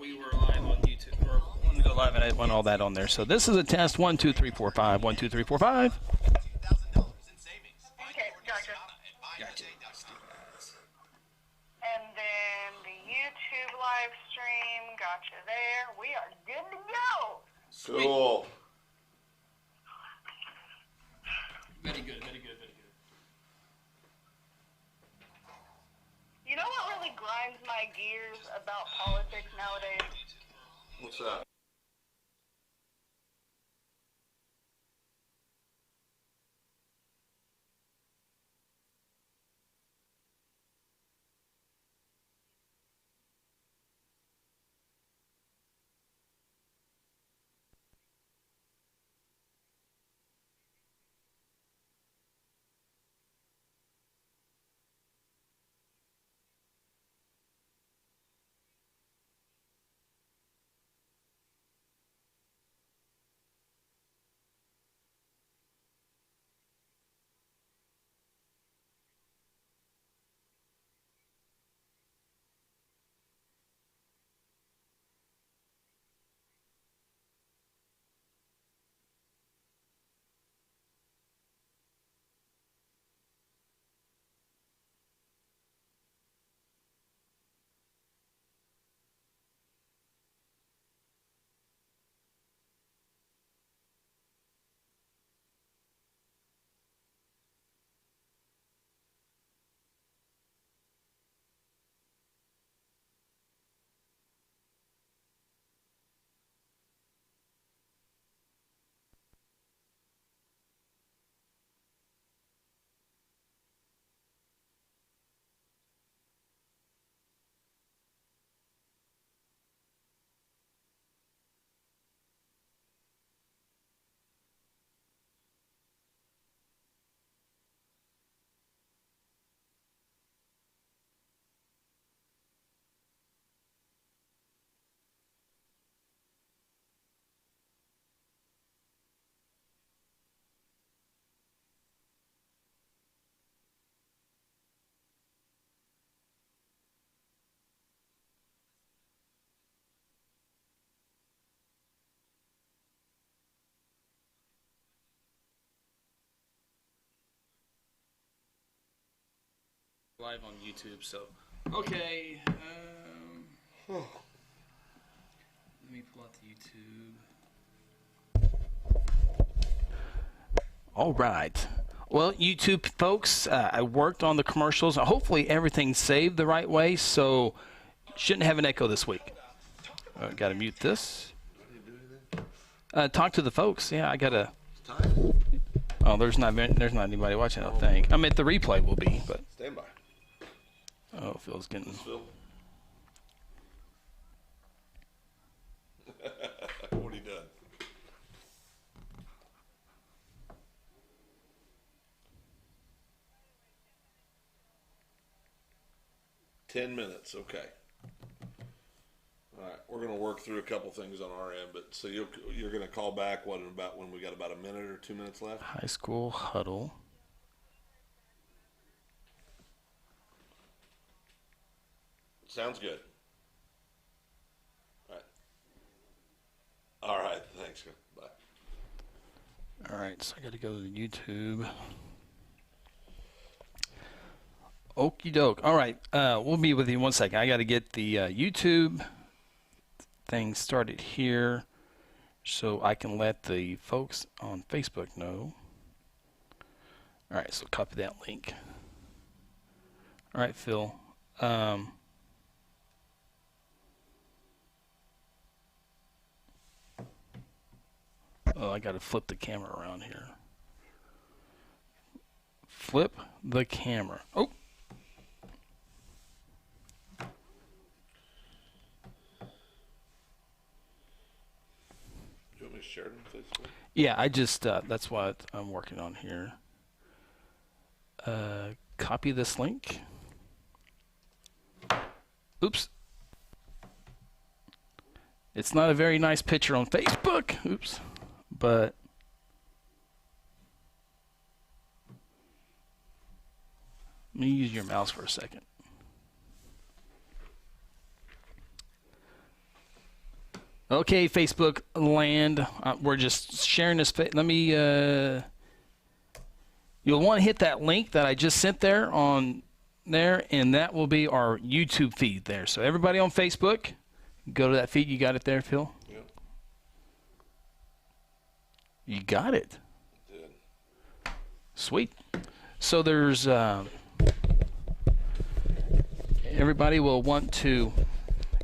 We were live on YouTube. We're going to go live, and I want all that on there. So this is a test. 1, 2, 3, 4, 5. 1, 2, 3, 4, 5. Okay, gotcha. Gotcha. And then the YouTube live stream, gotcha there. We are good to go. Cool. Very good, very good, very good. You know what really grinds my gears about politics nowadays? What's that? Live on YouTube, so. Okay. Let me pull out the YouTube. All right. Well, YouTube folks, I worked on the commercials. Hopefully everything's saved the right way, so shouldn't have an echo this week. Got to mute this. Talk to the folks. Yeah, I got to. Oh, there's not anybody watching, I don't think. I mean, the replay will be, but. Stand by. Oh, Phil's getting. Phil. What he done? Ten minutes, okay. All right, we're gonna work through a couple things on our end, but so you're gonna call back when we got about a minute or 2 minutes left. High School Huddle. Sounds good. All right. All right. Thanks. Bye. All right, so I got to go to YouTube. Okie doke. All right, we'll be with you in 1 second. I got to get the YouTube thing started here so I can let the folks on Facebook know. All right, so copy that link. All right, Phil. Oh, I got to flip the camera around here. Flip the camera. Oh. You want me to share it on Facebook? Yeah, I just, that's what I'm working on here. Copy this link. Oops. It's not a very nice picture on Facebook. Oops. But let me use your mouse for a second. Okay, Facebook land. We're just sharing this. Let me. You'll want to hit that link that I just sent there on there, and that will be our YouTube feed there. So everybody on Facebook, go to that feed. You got it there, Phil? Yep. You got it. Did. Sweet. So there's everybody will want to,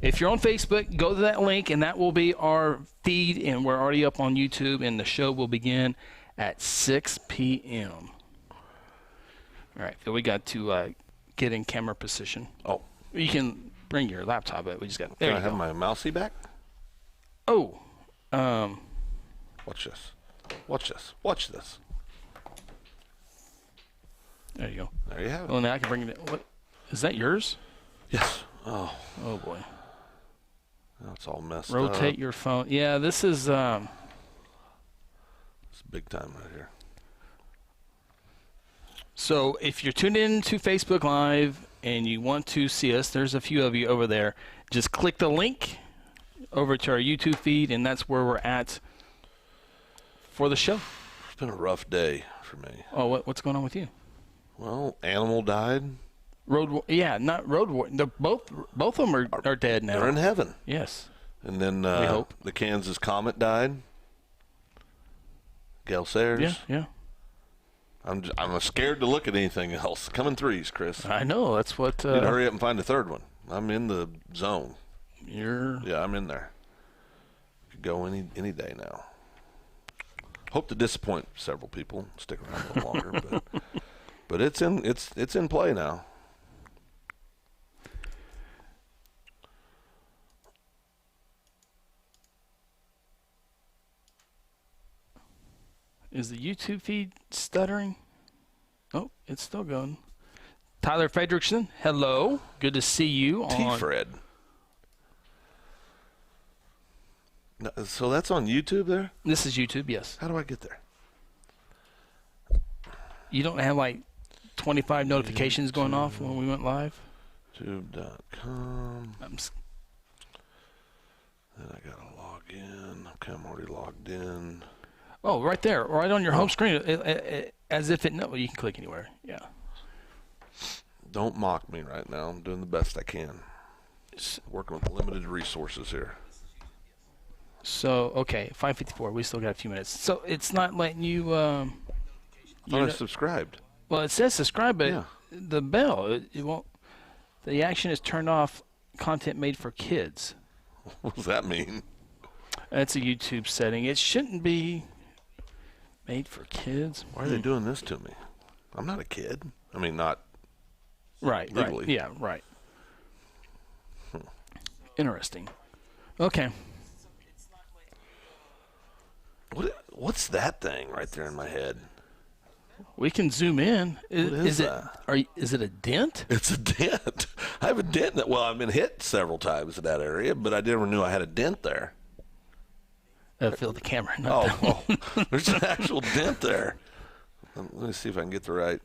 if you're on Facebook, go to that link, and that will be our feed, and we're already up on YouTube, and the show will begin at 6 p.m. All right, Phil, we got to get in camera position. Oh. You can bring your laptop, but we just got, there Can you I have go. my mousey back? Oh. Watch this. Watch this. Watch this. There you go. There you have it. Well, now I can bring it. What is that? Yours? Yes. Oh. Oh boy. Now it's all messed up. Rotate your phone. Yeah, this is. It's big time right here. So if you're tuned in to Facebook Live and you want to see us, there's a few of you over there. Just click the link over to our YouTube feed, and that's where we're at for the show. It's been a rough day for me. Oh, what's going on with you? Well, animal died. Not Road War. Both of them are dead now. They're in heaven. Yes. And then We hope. the Kansas Comet died. Gail Sayers. Yeah. I'm scared to look at anything else. Come in threes, Chris. I know. That's what. Need to hurry up and find a third one. I'm in the zone. Yeah, I'm in there. Could go any day now. Hope to disappoint several people. Stick around a little longer, but it's in play now. Is the YouTube feed stuttering? Oh, it's still going. Tyler Fredrickson, hello. Good to see you on. T-Fred. So that's on YouTube there? This is YouTube, yes. How do I get there? You don't have like 25 notifications going off when we went live? YouTube.com. I'm Then I got to log in. Okay, I'm already logged in. Oh, right there, right on your home screen, as if no, you can click anywhere. Yeah. Don't mock me right now. I'm doing the best I can. Working with limited resources here. So, okay, 5:54. We still got a few minutes. So it's not letting you. I thought I subscribed. Well, it says subscribe, but Yeah. the bell, it won't. The action is turned off. Content made for kids. What does that mean? That's a YouTube setting. It shouldn't be made for kids. Why are they doing this to me? I'm not a kid. I mean, not Right. legally. Yeah, right. Interesting. Okay. What's that thing right there in my head? We can zoom in. Is it? that? Is it a dent? It's a dent. I have a dent. Well, I've been hit several times in that area, but I never knew I had a dent there. Fill the camera. Not that one. There's an actual dent there. Let me see if I can get the right.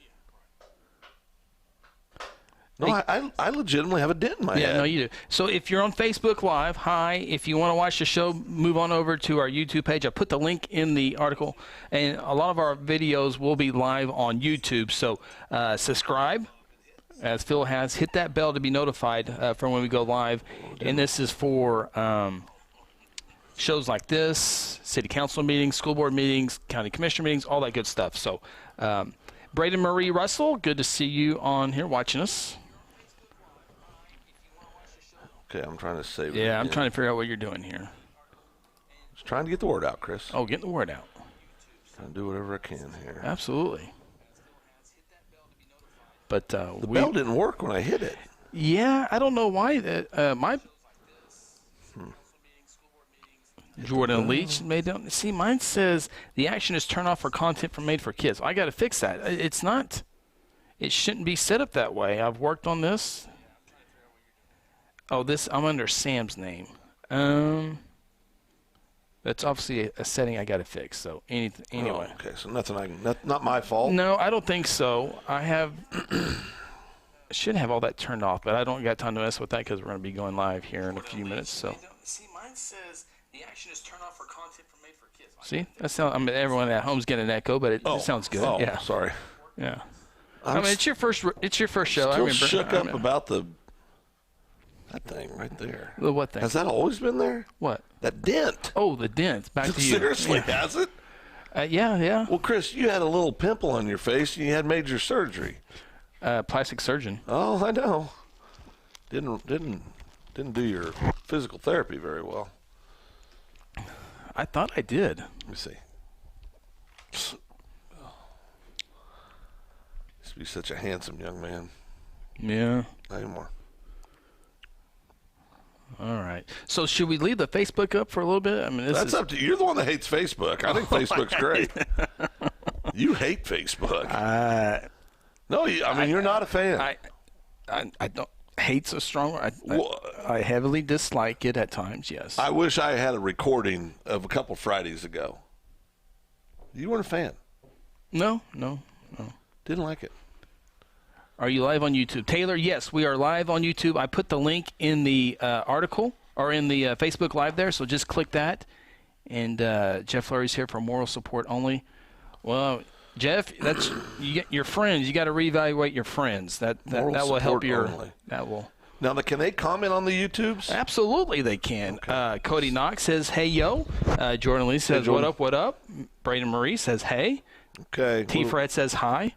No, I legitimately have a dent in my head. Yeah, no, you do. So if you're on Facebook Live, hi. If you want to watch the show, move on over to our YouTube page. I put the link in the article, and a lot of our videos will be live on YouTube. So subscribe, as Phil has. Hit that bell to be notified for when we go live. And this is for shows like this, city council meetings, school board meetings, county commissioner meetings, all that good stuff. So Braden Marie Russell, good to see you on here watching us. Okay, I'm trying to save it. Yeah, I'm again. trying to figure out what you're doing here. Just trying to get the word out, Chris. Oh, getting the word out. Trying to do whatever I can here. Absolutely. But The bell didn't work when I hit it. Yeah, I don't know why that my Jordan Leach made them. See, mine says the action is turned off for content made for kids. I got to fix that. It's not. It shouldn't be set up that way. I've worked on this. Oh, I'm under Sam's name. That's obviously a setting I got to fix. So anyway. Oh, okay, so nothing. Not my fault. No, I don't think so. I should have all that turned off, but I don't got time to mess with that because we're going to be going live here in a few minutes. So. See, mine says the the action is turn off for content for made for kids. See, that sounds. I mean, everyone at home's getting an echo, but it sounds good. Oh, yeah. Sorry. Yeah. I mean, it's your first show. Still I remember. shook up about that thing right there. The what thing? Has that always been there? What? That dent. Oh, the dent. Back to you. Seriously, has it? Yeah. Well, Chris, you had a little pimple on your face, and you had major surgery. Plastic surgeon. Oh, I know. Didn't do your physical therapy very well. I thought I did. Let me see. Used to be such a handsome young man. Yeah. Not anymore. All right. So should we leave the Facebook up for a little bit? I mean, that's up to you. You're the one that hates Facebook. I think Facebook's great. You hate Facebook. No, you're not a fan. I don't. Hate's a strong word. I heavily dislike it at times. Yes. I wish I had a recording of a couple Fridays ago. You weren't a fan. No. Didn't like it. Are you live on YouTube? Taylor, yes, we are live on YouTube. I put the link in the article or in the Facebook Live there, so just click that. And Jeff Flurry's here for moral support only. Well, Jeff, that's you get your friends. You got to reevaluate your friends. That will help your. Only. That will. Now, can they comment on the YouTubes? Absolutely, they can. Okay. Cody Knox says, "Hey yo." Jordan Lee says, hey, "What up? What up?" Braden Marie says, "Hey." Okay. T. Fred says, "Hi."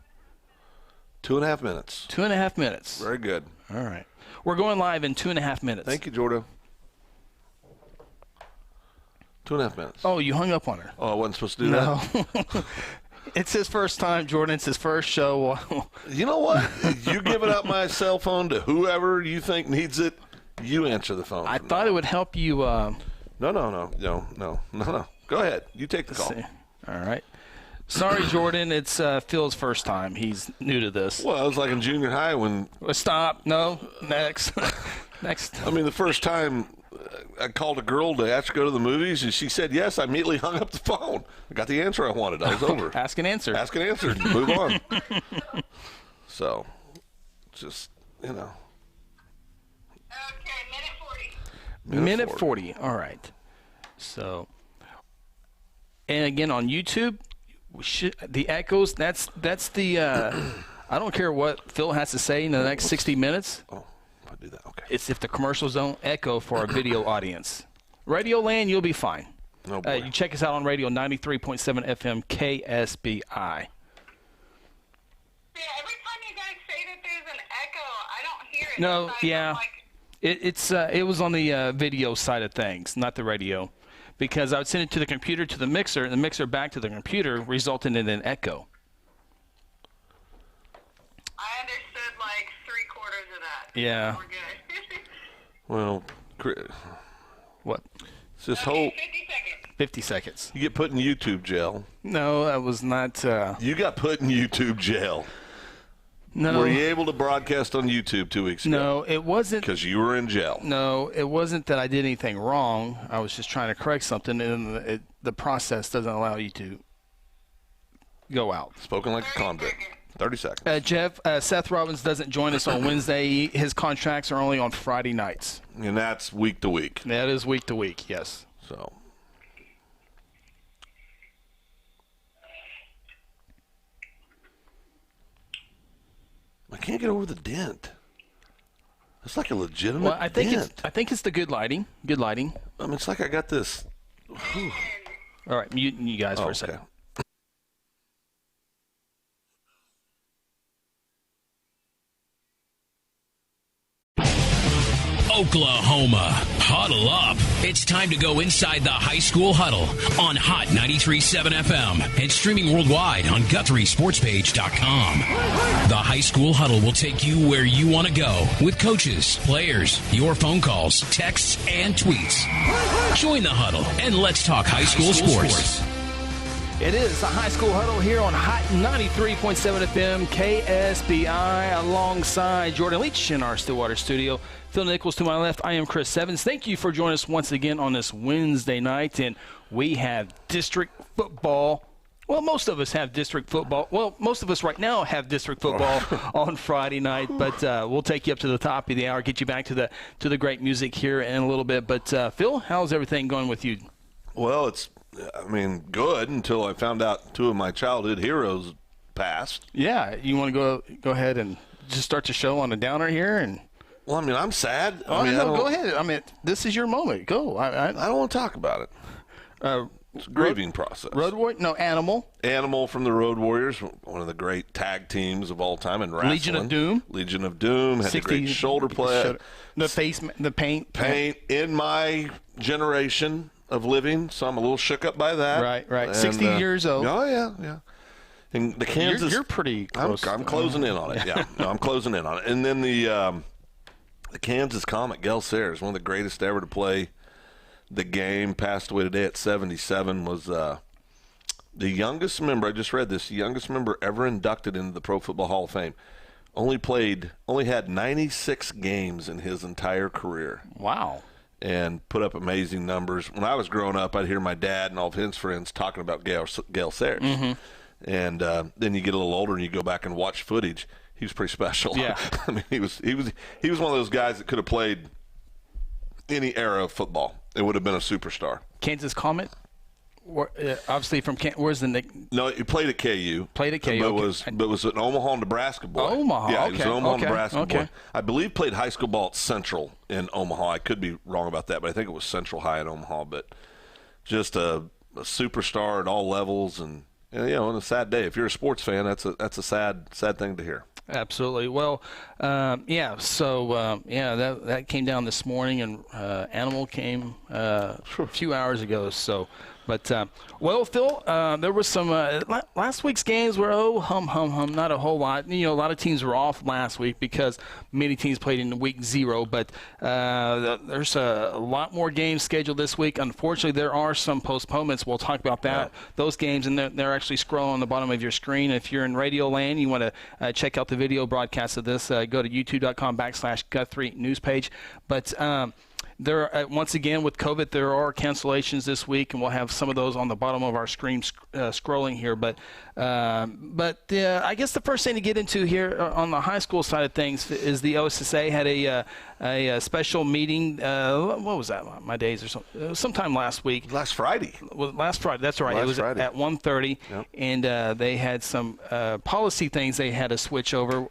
2.5 minutes. 2.5 minutes. Very good. All right. We're going live in 2.5 minutes. Thank you, Jordan. 2.5 minutes. Oh, you hung up on her. Oh, I wasn't supposed to do that? It's his first time, Jordan. It's his first show. You know what? You're giving out my cell phone to whoever you think needs it. You answer the phone. I thought it would help you. No. Go ahead. You take the call. See. All right. Sorry, Jordan. It's Phil's first time. He's new to this. Well, I was like in junior high when. Stop. No. Next. Next. I mean, the first time I called a girl to ask her to go to the movies, and she said yes. I immediately hung up the phone. I got the answer I wanted. I was over. Ask and answer. Ask and answer. Move on. So, just, Okay, minute 40. Minute 40. All right. So, and again on YouTube. The echoes, that's the, I don't care what Phil has to say in the next 60 minutes. Oh, I'll do that, okay. It's if the commercials don't echo for our video audience. Radio land, you'll be fine. Oh, boy. You check us out on radio 93.7 FM KSPI. Yeah, every time you guys say that there's an echo, I don't hear it. No, yeah. It was on the video side of things, not the radio. Because I would send it to the computer, to the mixer, and the mixer back to the computer, resulting in an echo. I understood like 3/4 of that. Yeah. We're good. Well, What? it's this Okay, whole. 50 seconds. 50 seconds. You get put in YouTube jail. No, that was not. You got put in YouTube jail. No. Were you able to broadcast on YouTube 2 weeks ago? No, it wasn't. Because you were in jail. No, it wasn't that I did anything wrong. I was just trying to correct something, and the process doesn't allow you to go out. Spoken like a convict. 30 seconds. Jeff, Seth Robbins doesn't join us on Wednesday. His contracts are only on Friday nights. And that's week to week. That is week to week, yes. So. I can't get over the dent. It's like a legitimate Well, I think dent. it's the good lighting. Good lighting. I mean, it's like I got this. Whew. All right, mute you guys for a second. Oklahoma, huddle up. It's time to go inside the High School Huddle on Hot 93.7 FM and streaming worldwide on GuthrieSportsPage.com. The High School Huddle will take you where you want to go with coaches, players, your phone calls, texts, and tweets. Join the huddle and let's talk high school sports. It is the High School Huddle here on Hot 93.7 FM KSPI alongside Jordan Leach in our Stillwater studio. Phil Nichols to my left. I am Chris Evans. Thank you for joining us once again on this Wednesday night. And we have district football. Well, most of us have district football. Well, most of us right now have district football on Friday night. But we'll take you up to the top of the hour, get you back to the great music here in a little bit. But, Phil, how's everything going with you? Well, good until I found out two of my childhood heroes passed. Yeah, you want to go ahead and just start the show on a downer here? And well, I'm sad. Go ahead. This is your moment. Go. I don't want to talk about it. It's a grieving process. Road Warrior? No, Animal. Animal from the Road Warriors, one of the great tag teams of all time in wrestling. Legion of Doom had a great shoulder play. The paint. Paint in my generation of living, so I'm a little shook up by that. Right. And, 60 years old. Oh, yeah. And the Kansas. You're pretty close. I'm closing in on it. Yeah, no, I'm closing in on it. And then the Kansas Comet, Gale Sayers, one of the greatest ever to play the game, passed away today at 77, was the youngest member, I just read this, the youngest member ever inducted into the Pro Football Hall of Fame. Only had 96 games in his entire career. Wow. And put up amazing numbers. When I was growing up, I'd hear my dad and all of his friends talking about Gale Sayers. Mm-hmm. And then you get a little older and you go back and watch footage. He was pretty special. Yeah. He was one of those guys that could have played any era of football. It would have been a superstar. Kansas Comet? Obviously from where's the nick? No, he played at KU. But was an Omaha, Nebraska boy. Omaha, yeah, okay. He was an Omaha, Nebraska boy. I believe played high school ball at Central in Omaha. I could be wrong about that, but I think it was Central High in Omaha. But just a superstar at all levels, and on a sad day. If you're a sports fan, that's a sad thing to hear. Absolutely. Well, So that came down this morning, and Animal came a few hours ago. So, but Phil, there was some last week's games were not a whole lot. A lot of teams were off last week because many teams played in week 0. But there's a lot more games scheduled this week. Unfortunately, there are some postponements. We'll talk about that. Yeah. Those games, and they're actually scrolling on the bottom of your screen. If you're in Radio Land, you want to check out the video broadcast of this, go to youtube.com/Guthrie news page. But there, once again, with COVID, there are cancellations this week, and we'll have some of those on the bottom of our screen scrolling here. But I guess the first thing to get into here on the high school side of things is the OSSA had a special meeting. What was that? My days or something. It was sometime last week. Last Friday. Well, last Friday. That's right. It was Friday. At 1:30, yep. And they had some policy things they had to switch over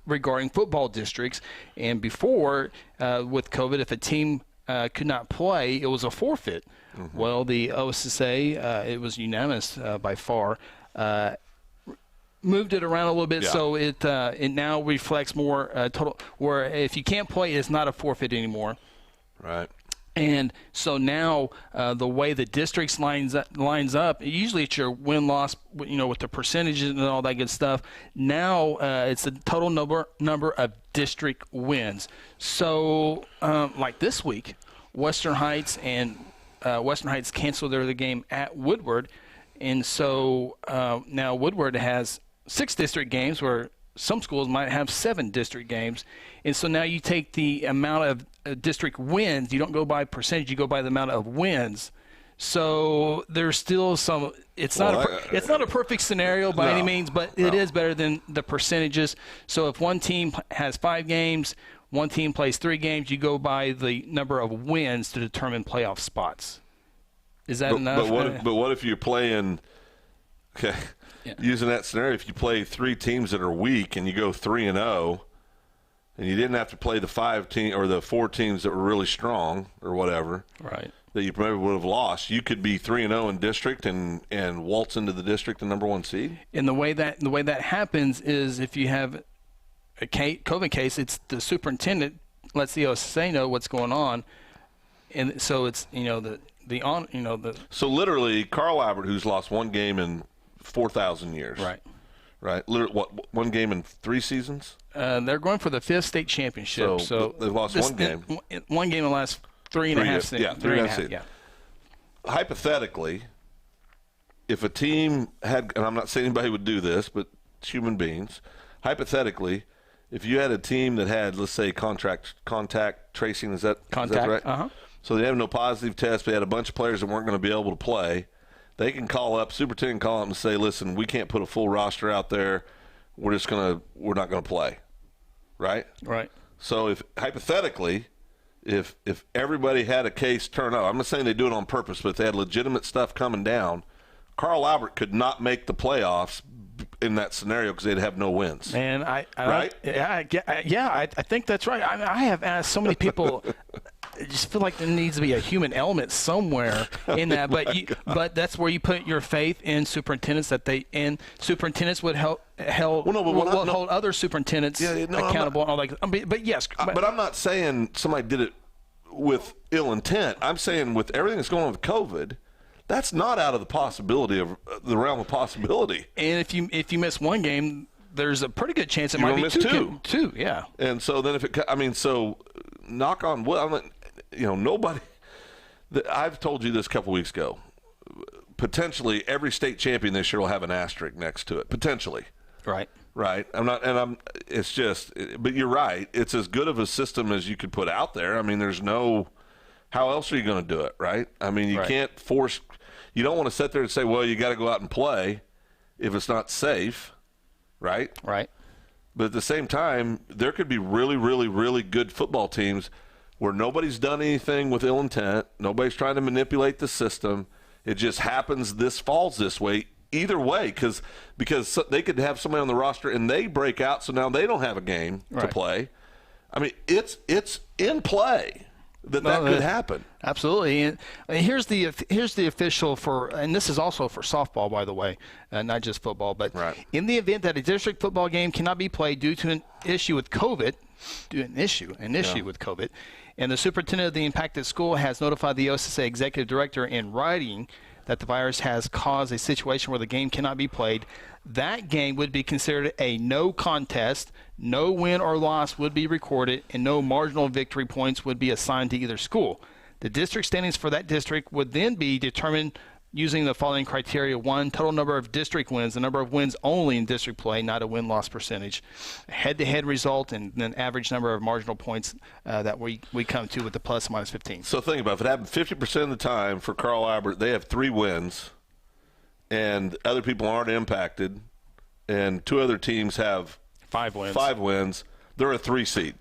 regarding football districts. And before, with COVID, if a team could not play, it was a forfeit. Mm-hmm. Well, the OSSA, it was unanimous by far, moved it around a little bit, so it now reflects more total, where if you can't play, it's not a forfeit anymore. Right. And so now the way the districts lines up, usually it's your win-loss, with the percentages and all that good stuff. Now it's the total number of district wins. So like this week, Western Heights canceled their game at Woodward. And so now Woodward has 6 district games where some schools might have 7 district games. And so now you take the amount of district wins. You don't go by percentage. You go by the amount of wins. So there's still some – it's not a perfect scenario by any means, but it is better than the percentages. So if one team has 5 games, one team plays 3 games, you go by the number of wins to determine playoff spots. Is that enough? But what if you're playing – okay, using that scenario, if you play 3 teams that are weak and you go 3-0 – and you didn't have to play the 4 teams that were really strong or whatever, right? That you probably would have lost. You could be 3-0 in district and waltz into the district the number 1 seed. And the way that happens is if you have a COVID case, it's the superintendent lets the OSSA know what's going on, and so it's So literally, Carl Albert, who's lost 1 game in 4,000 years, right? Literally, what, 1 game in 3 seasons? They're going for the 5th state championship. So they've lost 1 game. 1 game in the last 3.5 seasons. Yeah, 3.5. Yeah. Hypothetically, if a team had, and I'm not saying anybody would do this, but it's human beings. Hypothetically, if you had a team that had, let's say, contact tracing, is that right? Uh-huh. So they have no positive test. They had a bunch of players that weren't going to be able to play. They can superintendent call up and say, listen, we can't put a full roster out there. We're not going to play. Right? Right. So if hypothetically, if everybody had a case turn up, I'm not saying they do it on purpose, but if they had legitimate stuff coming down, Carl Albert could not make the playoffs in that scenario because they'd have no wins. Man, right? I think that's right. I have asked so many people. I just feel like there needs to be a human element somewhere in that. But that's where you put your faith in superintendents superintendents would hold other superintendents accountable. And all that. But yes. But I'm not saying somebody did it with ill intent. I'm saying with everything that's going on with COVID, that's not out of the possibility of the realm of possibility. And if you miss one game, there's a pretty good chance it might be miss two. Yeah. And so then so knock on wood. Nobody. I've told you this a couple weeks ago. Potentially, every state champion this year will have an asterisk next to it. Potentially. Right. Right. It's just. But you're right. It's as good of a system as you could put out there. I mean, there's no. How else are you going to do it? Right. I mean, you can't force. You don't want to sit there and say, well, you got to go out and play if it's not safe. Right. Right. But at the same time, there could be really, really, really good football teams where nobody's done anything with ill intent. Nobody's trying to manipulate the system. It just happens falls this way either way because they could have somebody on the roster and they break out, so now they don't have a game to play. I mean, it's in play that could happen. Absolutely. And here's the official and this is also for softball, by the way, not just football. But in the event that a district football game cannot be played due to an issue with COVID, with COVID, and the superintendent of the impacted school has notified the OSSA executive director in writing that the virus has caused a situation where the game cannot be played, that game would be considered a no contest, no win or loss would be recorded, and no marginal victory points would be assigned to either school. The district standings for that district would then be determined using the following criteria: 1, total number of district wins, the number of wins only in district play, not a win-loss percentage, head-to-head result, and then average number of marginal points that we come to with the plus minus 15. So think about it. If it happened 50% of the time for Carl Albert, they have 3 wins, and other people aren't impacted, and 2 other teams have 5 wins. 5 wins. They're a 3 seed.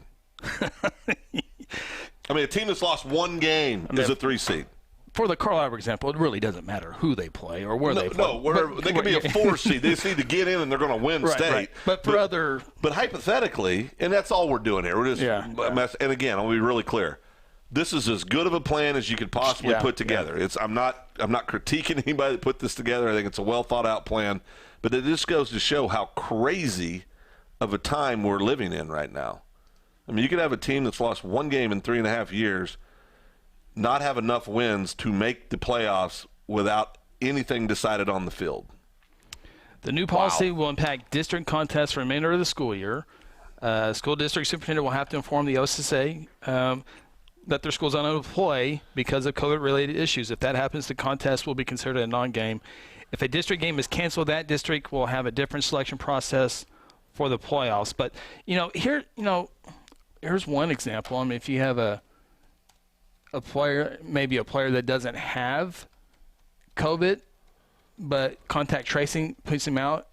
I mean, a team that's lost 1 game is a 3 seed. For the Carl Albert example, it really doesn't matter who they play or where they play. No, they could be a 4 seed. They just need to get in, and they're going to win state. Right. But hypothetically, and that's all we're doing here. We're just and again, I'll be really clear. This is as good of a plan as you could possibly put together. Yeah. I'm not critiquing anybody that put this together. I think it's a well thought out plan, but it just goes to show how crazy of a time we're living in right now. I mean, you could have a team that's lost 1 game in 3.5 years, not have enough wins to make the playoffs without anything decided on the field. The new policy will impact district contests for the remainder of the school year. School district superintendent will have to inform the OSSA that their school is unable to play because of COVID-related issues. If that happens, the contest will be considered a non-game. If a district game is canceled, that district will have a different selection process for the playoffs. But here's one example. I mean, if you have a player that doesn't have COVID, but contact tracing puts him out,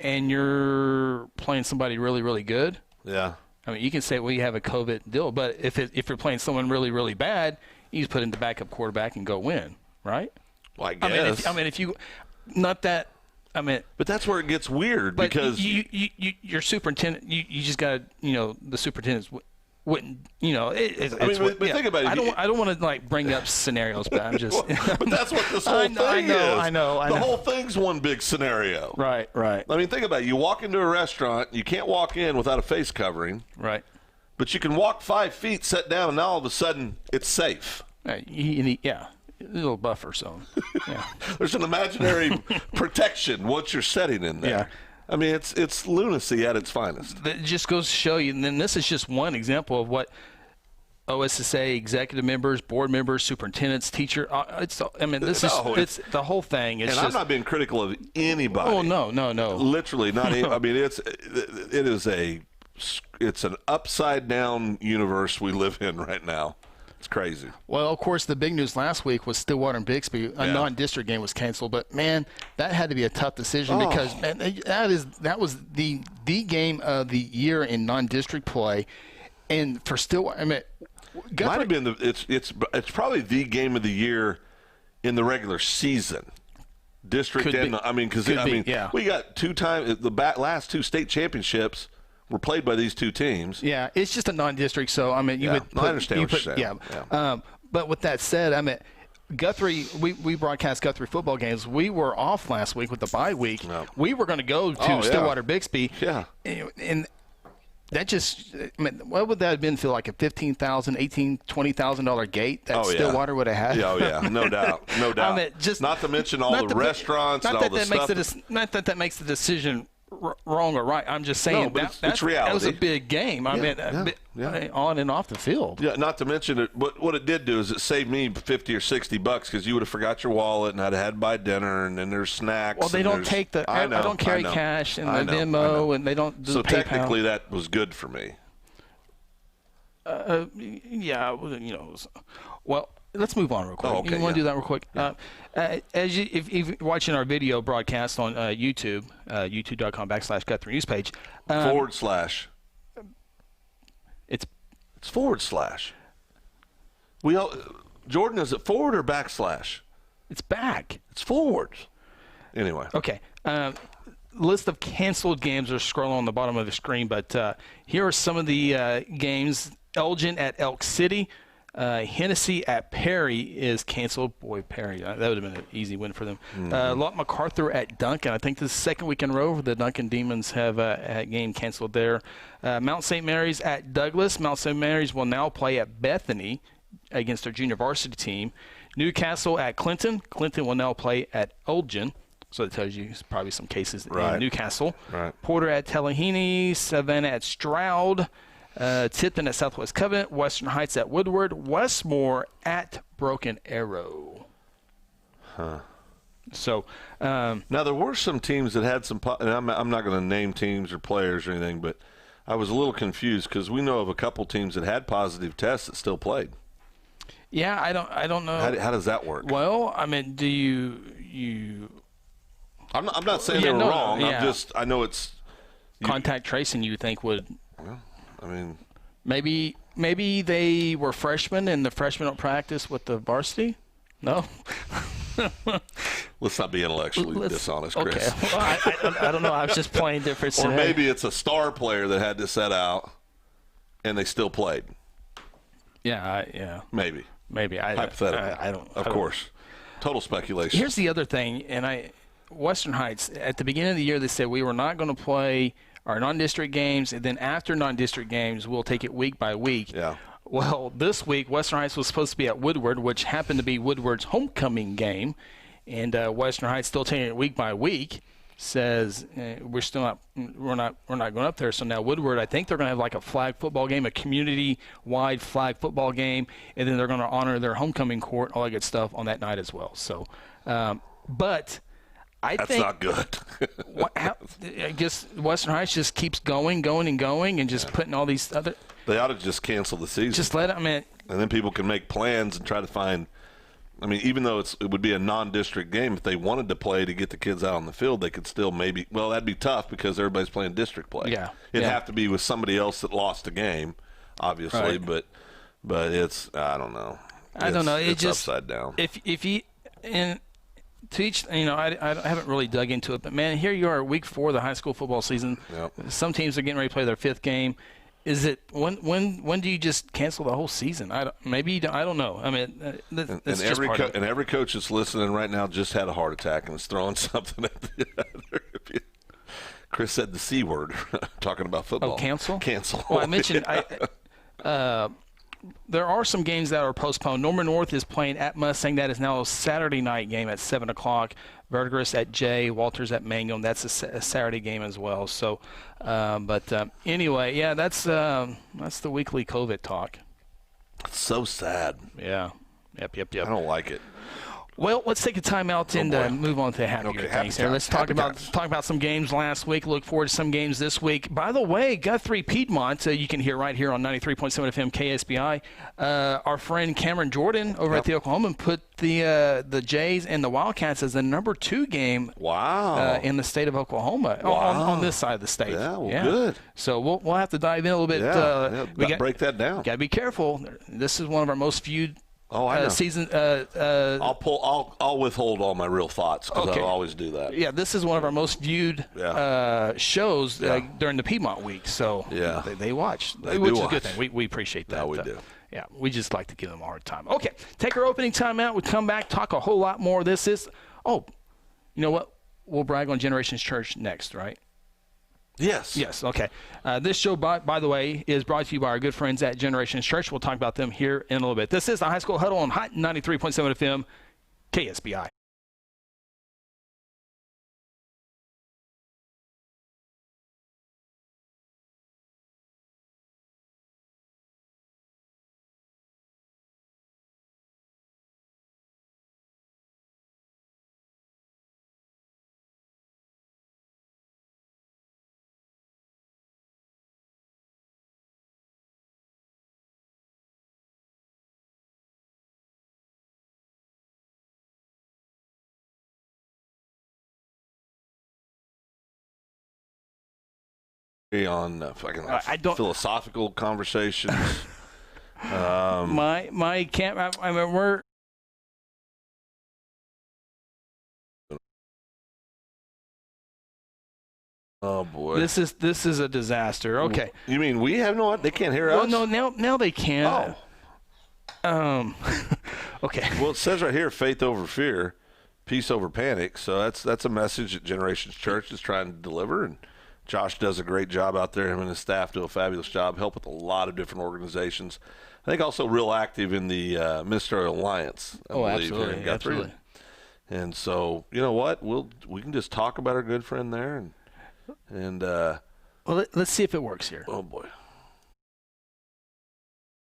and you're playing somebody really, really good. Yeah. I mean, you can say, well, you have a COVID deal, but if you're playing someone really, really bad, you just put in the backup quarterback and go win, right? Well, I guess. But that's where it gets weird because your superintendent, you just got the superintendent's. Wouldn't think about it. I don't want to bring up scenarios, but I'm just. But that's what this whole thing is. I know. The whole thing's one big scenario. Right. I mean, think about it. You walk into a restaurant, you can't walk in without a face covering. Right. But you can walk 5 feet, sit down, and now all of a sudden it's safe. Right. A little buffer zone. Yeah. There's an imaginary protection once you're sitting in there. Yeah. I mean, it's lunacy at its finest. It just goes to show you, and then this is just one example of what OSSA executive members, board members, superintendents, teacher. It's the whole thing. I'm not being critical of anybody. Oh no. Literally not. I mean, it's an upside down universe we live in right now. It's crazy. Well, of course, the big news last week was Stillwater and Bixby. A non-district game was canceled, but man, that had to be a tough decision because that was the game of the year in non-district play, and for Stillwater, Might have been it's probably the game of the year in the regular season. District we got 2 times last 2 state championships were played by these 2 teams. Yeah, it's just a non-district, so I mean, I understand what you're saying. Yeah. But with that said, I mean, Guthrie, we broadcast Guthrie football games. We were off last week with the bye week. No. We were going to go to Stillwater Bixby. Yeah. And that just, I mean, what would that have been? Feel like a $15,000, $18,000, $20,000 gate that Stillwater would have had? Yeah, no doubt, no doubt. I mean, not to mention all the restaurants and all the stuff. Not that makes the decision wrong or right. I'm just saying it's reality. That was a big game. I mean, on and off the field. Yeah, not to mention it. What it did do is it saved me $50 or $60 because you would have forgot your wallet and I'd have had to buy dinner and then there's snacks. Well, they don't take the. I don't carry cash and the Venmo and they don't do so the PayPal. Technically, that was good for me. Well. Let's move on real quick. Okay, you want to do that real quick? Yeah. If you're watching our video broadcast on YouTube, youtube.com/Guthrie News page. / It's / Jordan, is it forward or backslash? It's back. It's forward. Anyway. Okay. List of canceled games are scrolling on the bottom of the screen, but here are some of the games. Elgin at Elk City. Hennessy at Perry is canceled. Boy, Perry, that would have been an easy win for them. Lott MacArthur at Duncan. I think this is the second week in a row the Duncan Demons have a game canceled there. Mount St. Mary's at Douglas. Mount St. Mary's will now play at Bethany against their junior varsity team. Newcastle at Clinton. Clinton will now play at Elgin. So that tells you there's probably some cases in Newcastle. Right. Porter at Tellahene. Savannah at Stroud. Tipton at Southwest Covenant, Western Heights at Woodward, Westmore at Broken Arrow. So now there were some teams that had some, and I'm not going to name teams or players or anything, but I was a little confused because we know of a couple teams that had positive tests that still played. Yeah, I don't know. How does that work? Well, I mean, do you? I'm not saying they were wrong. Yeah. I know it's contact tracing. You think would. Well, I mean, maybe they were freshmen and the freshmen don't practice with the varsity. No. Let's not be intellectually dishonest, Chris. Okay. Well, I don't know. I was just playing different. Or maybe it's a star player that had to set out, and they still played. Yeah. Maybe. Hypothetical. I don't. Of course. Total speculation. Here's the other thing, and Western Heights at the beginning of the year they said we were not going to play our non-district games, and then after non-district games, we'll take it week by week. Yeah. Well, this week, Western Heights was supposed to be at Woodward, which happened to be Woodward's homecoming game, and Western Heights still taking it week by week. Says we're not going up there. So now Woodward, I think they're going to have like a flag football game, a community-wide flag football game, and then they're going to honor their homecoming court, all that good stuff on that night as well. So, but. That's not good. I guess Western Heights just keeps going, and just putting all these other. They ought to just cancel the season. Just let them in. And then people can make plans and try to find. I mean, even though it would be a non-district game, if they wanted to play to get the kids out on the field, they could still maybe. Well, that'd be tough because everybody's playing district play. Yeah, it'd have to be with somebody else that lost a game, obviously. Right. But it's I don't know. I don't know. It's just upside down. If you and. To each, I haven't really dug into it, but man, here you are, week 4 of the high school football season. Yep. Some teams are getting ready to play their 5th game. Is it when do you just cancel the whole season? I don't know. I mean, that's and every coach that's listening right now just had a heart attack and is throwing something at the other. Chris said the C word, talking about football. Oh, cancel. Well, I mentioned there are some games that are postponed. Norman North is playing at Mustang. That is now a Saturday night game at 7 o'clock. Verdigris at Jay. Walters at Mangum. That's a Saturday game as well. So, anyway, yeah, that's the weekly COVID talk. It's so sad. Yeah. Yep. I don't like it. Well, let's take a time out and move on to happier things here. Let's talk about some games last week. Look forward to some games this week. By the way, Guthrie Piedmont, you can hear right here on 93.7 FM KSPI. Our friend Cameron Jordan over at the Oklahoman put the Jays and the Wildcats as the number 2 game in the state of Oklahoma on this side of the state. Yeah, good. So we'll have to dive in a little bit. We got to break that down. Got to be careful. This is one of our most viewed season. I'll withhold all my real thoughts because I always do that. Yeah, this is one of our most viewed shows during the Piedmont week. So they watch, which is a good thing. We appreciate that. Yeah, we do. Yeah, we just like to give them a hard time. Okay, take our opening time out. We come back, talk a whole lot more. This is, you know what? We'll brag on Generations Church next, right? Yes, okay. This show, by the way, is brought to you by our good friends at Generations Church. We'll talk about them here in a little bit. This is the High School Huddle on Hot 93.7 FM, KSPI. On philosophical conversations. My camp. I mean, we're. Oh boy, this is a disaster. Okay. You mean we have no? They can't hear us? Well, no, now they can. Okay. Well, it says right here, faith over fear, peace over panic. So that's a message that Generations Church is trying to deliver, and Josh does a great job out there. Him and his staff do a fabulous job, help with a lot of different organizations. I think also real active in the Ministerial Alliance, I believe, here in Guthrie. Absolutely. And so, you know what? We can just talk about our good friend there. And well, let's see if it works here. Oh, boy.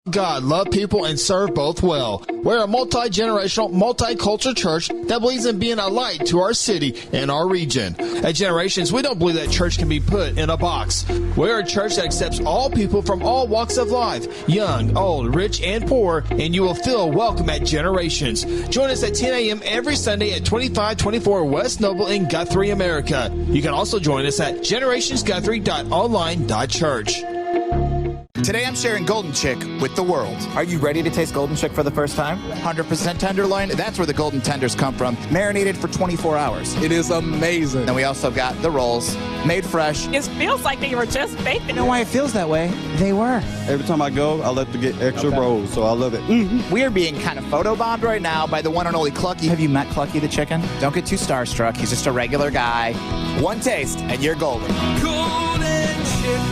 God, love people, and serve both well. We're a multi-generational, multicultural church that believes in being a light to our city and our region. At Generations, we don't believe that church can be put in a box. We're a church that accepts all people from all walks of life, young, old, rich, and poor, and you will feel welcome at Generations. Join us at 10 a.m. every Sunday at 2524 West Noble in Guthrie, America. You can also join us at generationsguthrie.online.church. Today I'm sharing Golden Chick with the world. Are you ready to taste Golden Chick for the first time? 100% tenderloin, that's where the golden tenders come from, marinated for 24 hours. It is amazing. Then we also got the rolls, made fresh. It feels like they were just baked. You know why it feels that way? They were. Every time I go, I like to get extra rolls, so I love it. Mm-hmm. We are being kind of photobombed right now by the one and only Clucky. Have you met Clucky the chicken? Don't get too starstruck. He's just a regular guy. One taste, and you're golden.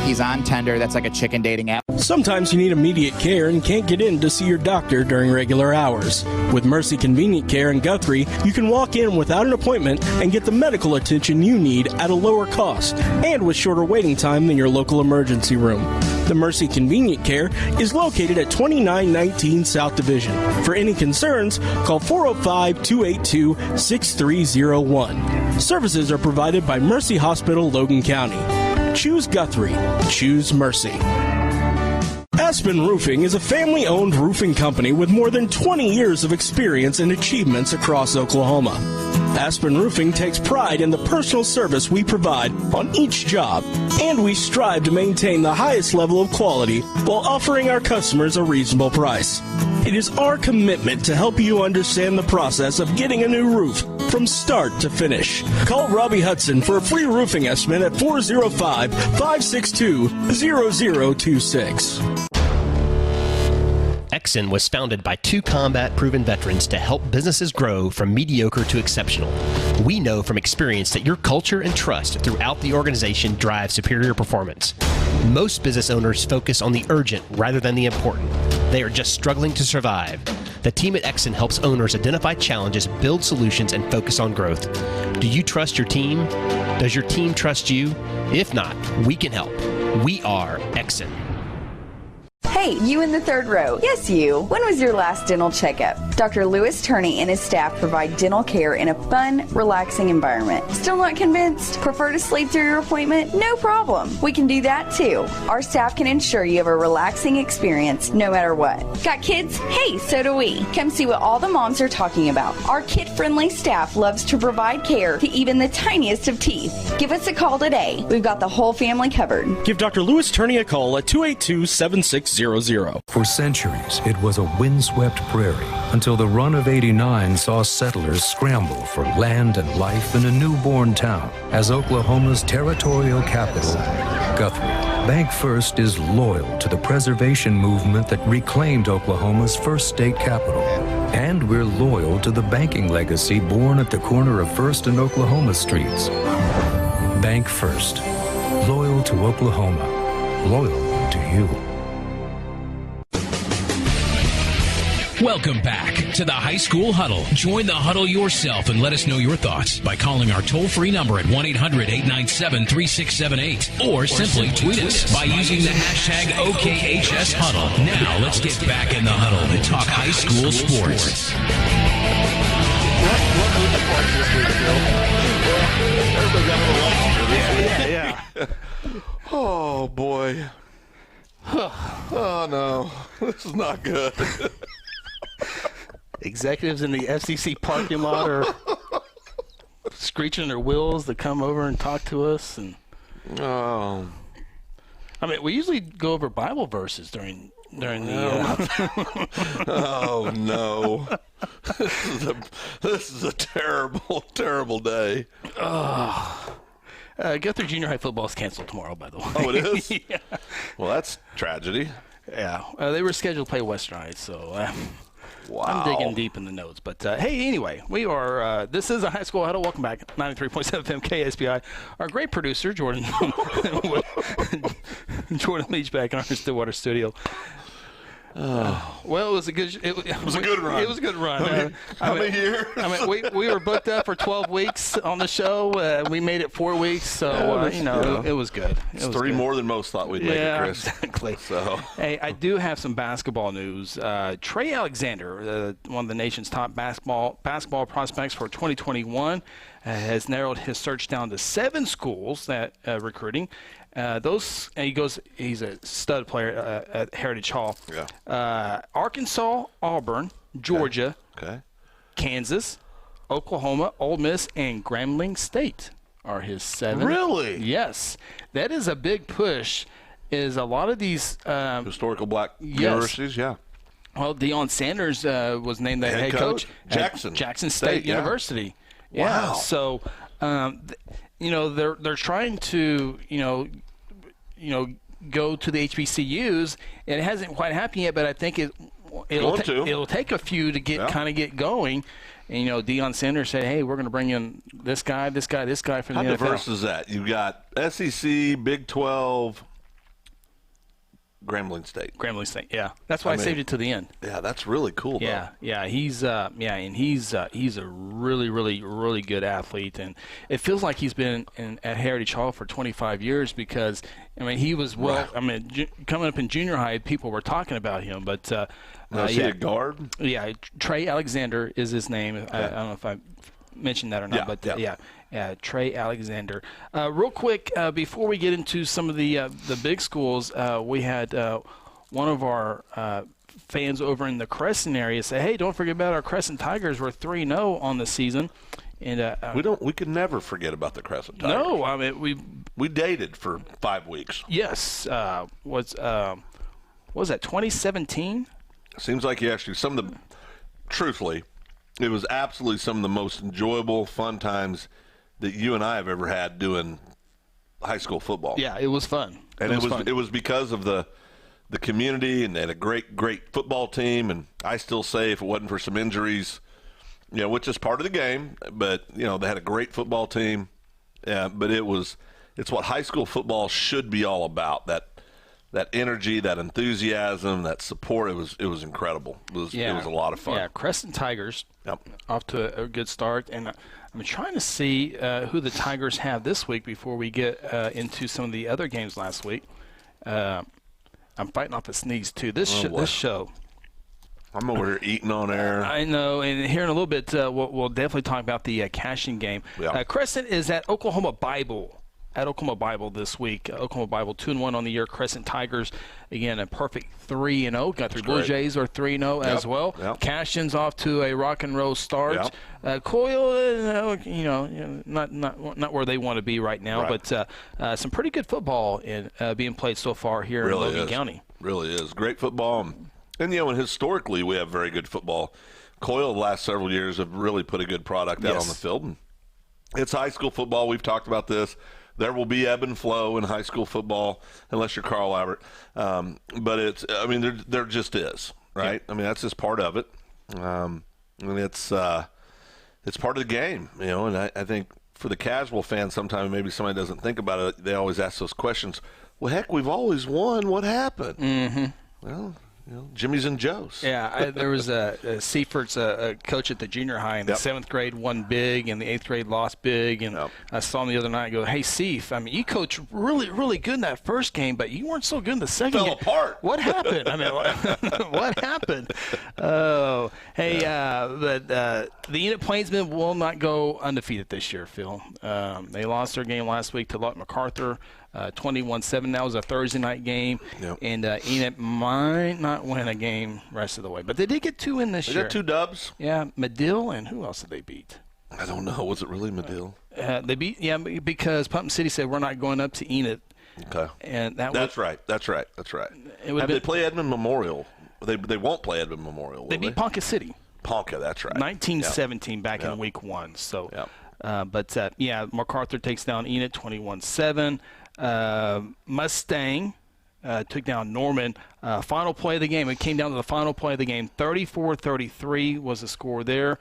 He's on Tender. That's like a chicken dating app. Sometimes you need immediate care and can't get in to see your doctor during regular hours. With Mercy Convenient Care in Guthrie, you can walk in without an appointment and get the medical attention you need at a lower cost and with shorter waiting time than your local emergency room. The Mercy Convenient Care is located at 2919 South Division. For any concerns, call 405-282-6301. Services are provided by Mercy Hospital, Logan County. Choose Guthrie. Choose Mercy. Aspen Roofing is a family-owned roofing company with more than 20 years of experience and achievements across Oklahoma. Aspen Roofing takes pride in the personal service we provide on each job, and we strive to maintain the highest level of quality while offering our customers a reasonable price. It is our commitment to help you understand the process of getting a new roof from start to finish. Call Robbie Hudson for a free roofing estimate at 405-562-0026. Exxon was founded by 2 combat-proven veterans to help businesses grow from mediocre to exceptional. We know from experience that your culture and trust throughout the organization drive superior performance. Most business owners focus on the urgent rather than the important. They are just struggling to survive. The team at Exxon helps owners identify challenges, build solutions, and focus on growth. Do you trust your team? Does your team trust you? If not, we can help. We are Exxon. Hey, you in the third row. Yes, you. When was your last dental checkup? Dr. Lewis Turney and his staff provide dental care in a fun, relaxing environment. Still not convinced? Prefer to sleep through your appointment? No problem. We can do that too. Our staff can ensure you have a relaxing experience no matter what. Got kids? Hey, so do we. Come see what all the moms are talking about. Our kid-friendly staff loves to provide care to even the tiniest of teeth. Give us a call today. We've got the whole family covered. Give Dr. Lewis Turney a call at 282-7600. For centuries, it was a windswept prairie until the run of '89 saw settlers scramble for land and life in a newborn town as Oklahoma's territorial capital, Guthrie. BancFirst is loyal to the preservation movement that reclaimed Oklahoma's first state capital. And we're loyal to the banking legacy born at the corner of First and Oklahoma Streets. BancFirst. Loyal to Oklahoma. Loyal to you. Welcome back to the High School Huddle. Join the huddle yourself and let us know your thoughts by calling our toll-free number at 1-800-897-3678 or simply tweet us by using the hashtag OKHSHuddle. Now let's get back in the huddle and talk high school sports. Yeah. Oh, boy. Oh, no. This is not good. Executives in the FCC parking lot are screeching their wheels to come over and talk to us. And I mean, we usually go over Bible verses during the. Oh no! This is a terrible, terrible day. Guthrie Junior High football is canceled tomorrow, by the way. Oh, it is? Yeah. Well, that's tragedy. Yeah, they were scheduled to play Western Heights, so. Wow. I'm digging deep in the notes. But, hey, anyway, we are this is a High School Huddle. Welcome back. 93.7 FM KSPI. Our great producer, Jordan Leach, back in our Stillwater studio. Well, it was a good run. It was a good run. How many years? I mean, we were booked up for 12 weeks on the show. We made it 4 weeks, so it was good. It's three more than most thought we'd make it, Chris. Exactly. So, hey, I do have some basketball news. Trey Alexander, one of the nation's top basketball prospects for 2021, has narrowed his search down to 7 schools that recruiting. He's a stud player at Heritage Hall. Yeah. Arkansas, Auburn, Georgia, Kansas, Oklahoma, Ole Miss, and Grambling State are his 7. Really? Yes. That is a big push. Is a lot of these historical black universities, yeah. Well, Deion Sanders was named the head coach at Jackson State University. Wow. Yeah. So, they're trying to, go to the HBCUs. It hasn't quite happened yet, but I think it'll take a few to get going. And, Deion Sanders said, hey, we're going to bring in this guy from the NFL. How diverse is that? You've got SEC, Big 12, Grambling State, yeah. That's why I saved it to the end. Yeah, that's really cool. Yeah, though. yeah. He's a really, really, really good athlete, and it feels like he's been at Heritage Hall for 25 years because he was coming up in junior high, people were talking about him, but is he a guard? Yeah, Trey Alexander is his name. I don't know if I mentioned that or not, Trey Alexander. Real quick, before we get into some of the big schools, we had one of our fans over in the Crescent area say, "Hey, don't forget about our Crescent Tigers. We're 3-0 on the season." And we could never forget about the Crescent Tigers. No, I mean we dated for 5 weeks. Yes, was that 2017? Seems like you actually truthfully, it was absolutely some of the most enjoyable, fun times that you and I have ever had doing high school football. Yeah, it was fun. And it was because of the community, and they had a great football team. And I still say, if it wasn't for some injuries, which is part of the game, but they had a great football team. But it's what high school football should be all about. That energy, that enthusiasm, that support, it was incredible. It was a lot of fun. Yeah, Crescent Tigers off to a good start. And I'm trying to see who the Tigers have this week before we get into some of the other games last week. I'm fighting off a sneeze, too. This show. I'm over here eating on air. I know, and here in a little bit, we'll definitely talk about the cashing game. Yeah. Crescent is at Oklahoma Bible. At Oklahoma Bible this week. Oklahoma Bible 2-1 on the year. Crescent Tigers, again, a perfect 3-0. Guthrie Blue Jays are 3-0 as well. Yep. Cashin's off to a rock and roll start. Coyle, not where they want to be right now, but some pretty good football being played so far here in Logan County. Really is. Great football. And, and historically we have very good football. Coyle the last several years have really put a good product out on the field. And it's high school football. We've talked about this. There will be ebb and flow in high school football, unless you're Carl Albert. But there just is, right? Yeah. That's just part of it. And it's part of the game, And I think for the casual fan, sometimes maybe somebody doesn't think about it. They always ask those questions. Well, heck, we've always won. What happened? Mm-hmm. Well, Jimmy's and Joe's. Yeah, there was Seifert's a coach at the junior high in the 7th grade won big, and the 8th grade lost big. And I saw him the other night and go, hey, Seif, you coached really, really good in that first game, but you weren't so good in the second game. Fell apart. What happened? What happened? Oh, hey, but the Enid Plainsmen will not go undefeated this year, Phil. They lost their game last week to Lott MacArthur. 21-7. That was a Thursday night game, and Enid might not win a game rest of the way. But they did get 2 in this year. They got 2 dubs? Yeah, Medill, and who else did they beat? I don't know. Was it really Medill? They beat, because Pumpkin City said we're not going up to Enid. Okay. And That's right. Have they play Edmond Memorial? They won't play Edmond Memorial, will they? Beat Ponca City. Ponca, that's right. 19-17 back in week 1. So, MacArthur takes down Enid 21-7. Mustang took down Norman. Final play of the game. It came down to the final play of the game. 34-33 was the score there.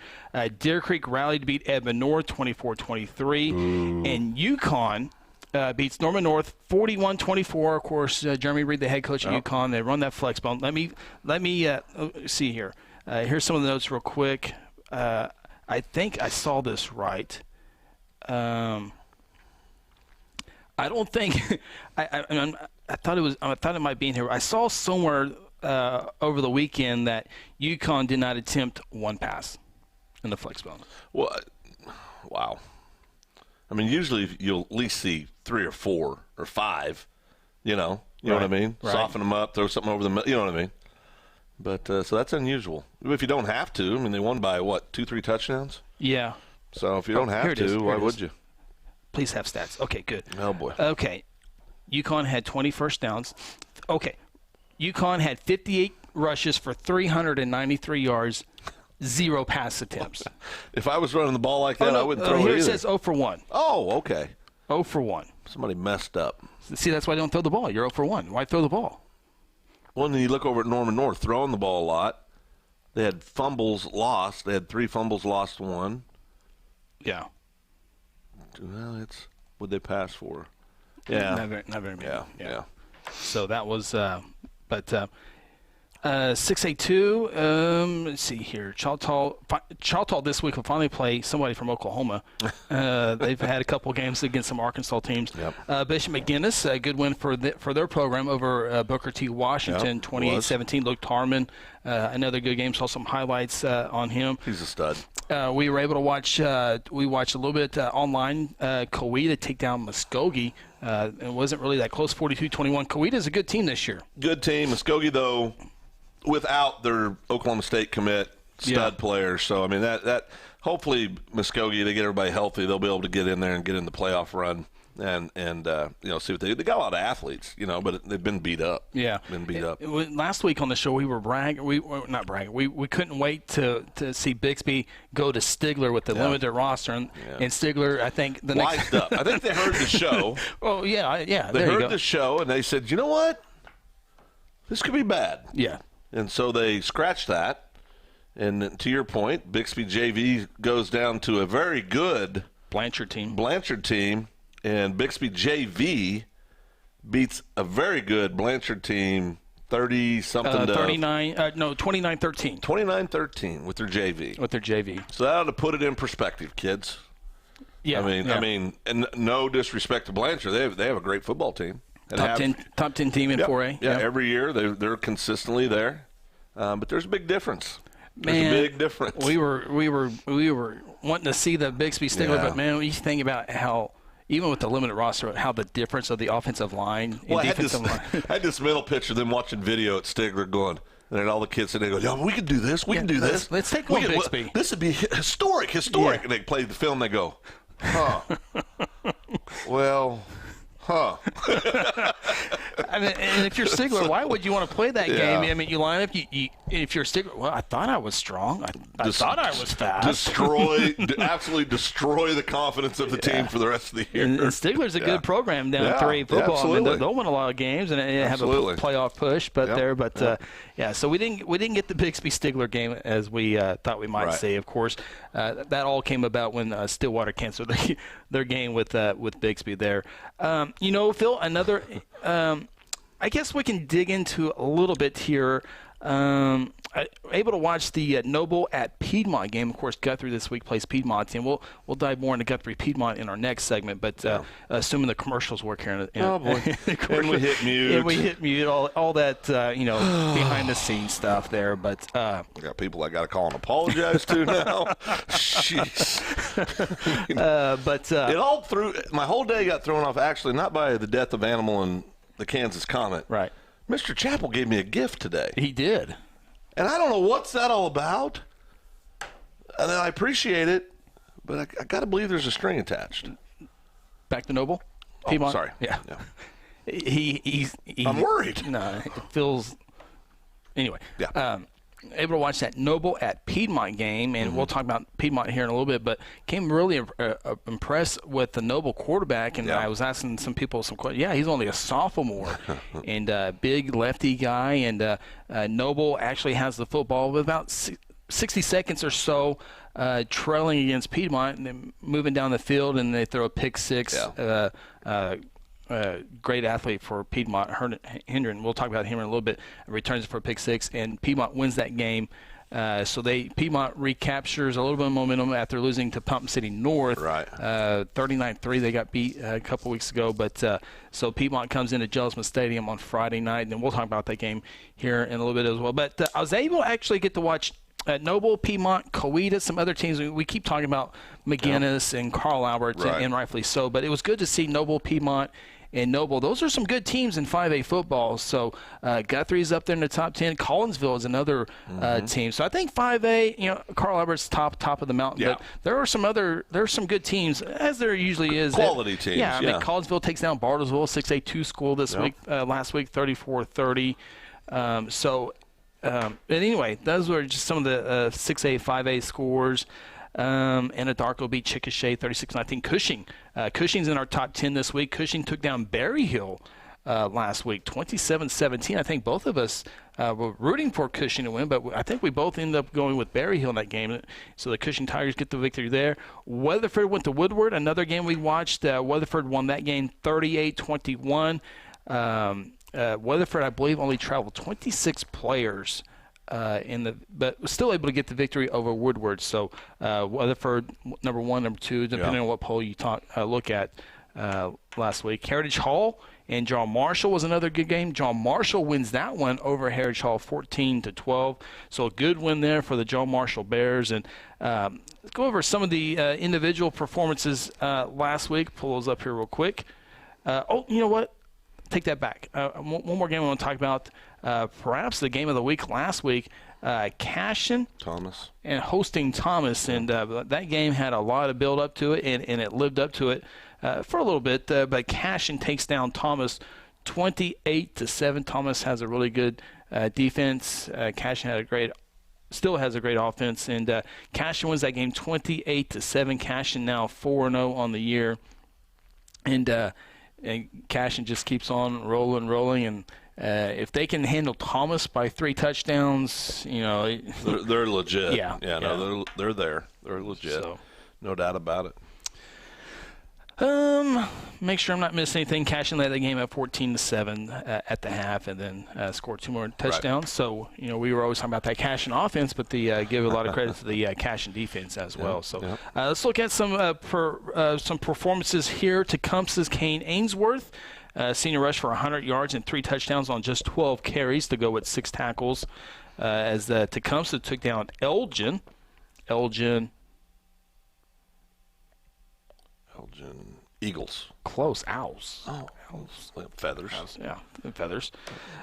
Deer Creek rallied to beat Edmond North 24-23. And UConn beats Norman North 41-24. Of course, Jeremy Reed, the head coach at UConn, they run that flex bone. Let me see here. Here's some of the notes real quick. I think I saw this right. I don't think I thought it might be in here. I saw somewhere over the weekend that UConn did not attempt 1 pass in the flex bone. Well, wow. Usually you'll at least see 3 or 4 or 5. You know what I mean? Right. Soften them up, throw something over the middle. You know what I mean? But so that's unusual. If you don't have to, they won by 2-3 touchdowns. Yeah. So if you don't have to, why would you? Please have stats. Okay, good. Oh, boy. Okay. UConn had 20 first downs. Okay. UConn had 58 rushes for 393 yards, 0 pass attempts. If I was running the ball like that, I wouldn't throw it either. Here it says 0 for 1. Oh, okay. 0 for 1. Somebody messed up. See, that's why I don't throw the ball. You're 0 for 1. Why throw the ball? Well, and then you look over at Norman North, throwing the ball a lot. They had fumbles lost. They had 3 fumbles lost, 1. Yeah. Well, what'd they pass for? Yeah. Not very many. Yeah. So that was, 682. Let's see here. Choctaw this week will finally play somebody from Oklahoma. They've had a couple games against some Arkansas teams. Yep. Bishop McGinnis, a good win for their program over Booker T. Washington, 28-17. Luke Tarman, another good game. Saw some highlights on him. He's a stud. We were able to watch. We watched a little bit online. Coweta take down Muskogee. It wasn't really that close. 42-21. Coweta is a good team this year. Good team. Muskogee, though, without their Oklahoma State commit stud players. So that hopefully Muskogee, they get everybody healthy, they'll be able to get in there and get in the playoff run and see what they got a lot of athletes, but they've been beat up. Yeah, been beat up. Last week on the show we were bragging. We couldn't wait to see Bixby go to Stigler with the limited roster, and Stigler, I think the next up. I think they heard the show. Oh yeah. They heard the show and they said, you know what, this could be bad. Yeah. And so they scratched that. And to your point, Bixby JV goes down to a very good Blanchard team. And Bixby JV beats a very good Blanchard team 30-something to 29-13. 29-13 with their JV. So that ought to put it in perspective, kids. Yeah. And no disrespect to Blanchard. They have a great football team. Top 10 team in 4A. Yeah, every year they're consistently there. But there's a big difference. Man, there's a big difference. We were wanting to see the Bixby Stigler, but man, when you think about how, even with the limited roster, how the difference of the offensive line and defensive line. I had this mental picture of them watching video at Stigler going, and then all the kids sitting there go, yeah, we can do this. We can do this. Let's take one Bixby. This would be historic. Yeah. And they play the film, they go, huh. Well, huh. I mean, and if you're Stigler, why would you want to play that game? I mean, you line up. If you're Stigler, well, I thought I was strong. I thought I was fast. Absolutely destroy the confidence of the team for the rest of the year. And Stigler's a good program down at 3A football. Absolutely. I mean, they'll win a lot of games and have a playoff push. But so we didn't get the Bixby Stigler game as we thought we might see. Of course, that all came about when Stillwater canceled their game with Bixby there. Phil, another. I guess we can dig into a little bit here. Able to watch the Noble at Piedmont game. Of course, Guthrie this week plays Piedmont, and we'll dive more into Guthrie Piedmont in our next segment. But assuming the commercials work here, and we hit mute, and we hit mute, all that behind the scenes stuff there. But I got people I got to call and apologize to now. Jeez. But it all threw my whole day got thrown off. Actually, not by the death of Animal and the Kansas Comet. Right. Mr. Chappell gave me a gift today. He did. And I don't know what's that all about. And I appreciate it, but I got to believe there's a string attached. Back to Noble? Piedmont? Sorry. Yeah. He's I'm worried. No, it feels – anyway. Yeah. Able to watch that Noble at Piedmont game, and we'll talk about Piedmont here in a little bit, but came really impressed with the Noble quarterback, and I was asking some people some questions. Yeah, he's only a sophomore, and big lefty guy, and Noble actually has the football with about 60 seconds or so trailing against Piedmont, and then moving down the field, and they throw a pick six. Great athlete for Piedmont, Hendren. We'll talk about him in a little bit. Returns for a pick six, and Piedmont wins that game. So Piedmont recaptures a little bit of momentum after losing to Pump City North. Right. 39-3. They got beat a couple weeks ago. But so Piedmont comes into Jellisman Stadium on Friday night, and then we'll talk about that game here in a little bit as well. But I was able to actually get to watch Noble, Piedmont, Coweta, some other teams. We keep talking about McGinnis and Carl Albert, and rightfully so. But it was good to see Noble, Piedmont, and Noble. Those are some good teams in 5A football. So Guthrie's up there in the top 10. Collinsville is another team. So I think 5A, Carl Albert's top of the mountain. Yeah. But there are some good teams, as there usually is. Quality teams. Yeah, I mean, Collinsville takes down Bartlesville, 6A2 school last week, 34-30. But anyway, those were just some of the 6A, 5A scores. Anadarko beat Chickasha 36-19. Cushing's in our top 10 this week. Cushing took down Berry Hill last week, 27-17. I think both of us were rooting for Cushing to win, but I think we both ended up going with Berry Hill in that game. So the Cushing Tigers get the victory there. Weatherford went to Woodward, another game we watched. Weatherford won that game 38-21. Weatherford, I believe, only traveled 26 players but was still able to get the victory over Woodward. So Weatherford, number 1, number 2, depending on what poll you look at last week. Heritage Hall and John Marshall was another good game. John Marshall wins that one over Heritage Hall 14-12. So a good win there for the John Marshall Bears. And let's go over some of the individual performances last week. Pull those up here real quick. You know what? Take that back. One more game I want to talk about. Perhaps the game of the week last week, Cashin Thomas and hosting Thomas, and that game had a lot of build up to it, and it lived up to it for a little bit. But Cashin takes down Thomas 28-7. Thomas has a really good defense. Cashin still has a great offense, and Cashin wins that game 28-7. Cashin now 4-0 on the year, and Cashin just keeps on rolling, and if they can handle Thomas by 3 touchdowns, they're legit. Yeah, they're there. They're legit. So, no doubt about it. Make sure I'm not missing anything. Cashin led the game at 14-7 at the half, and then scored 2 more touchdowns. Right. So we were always talking about that Cashin offense, but give a lot of credit to the Cashin defense as well. So let's look at some performances here. Tecumseh's Kane Ainsworth, senior rush for 100 yards and 3 touchdowns on just 12 carries to go with 6 tackles. as the Tecumseh took down Elgin. Elgin Eagles. Close. Owls. Oh, owls. Like feathers. Owls, yeah, feathers.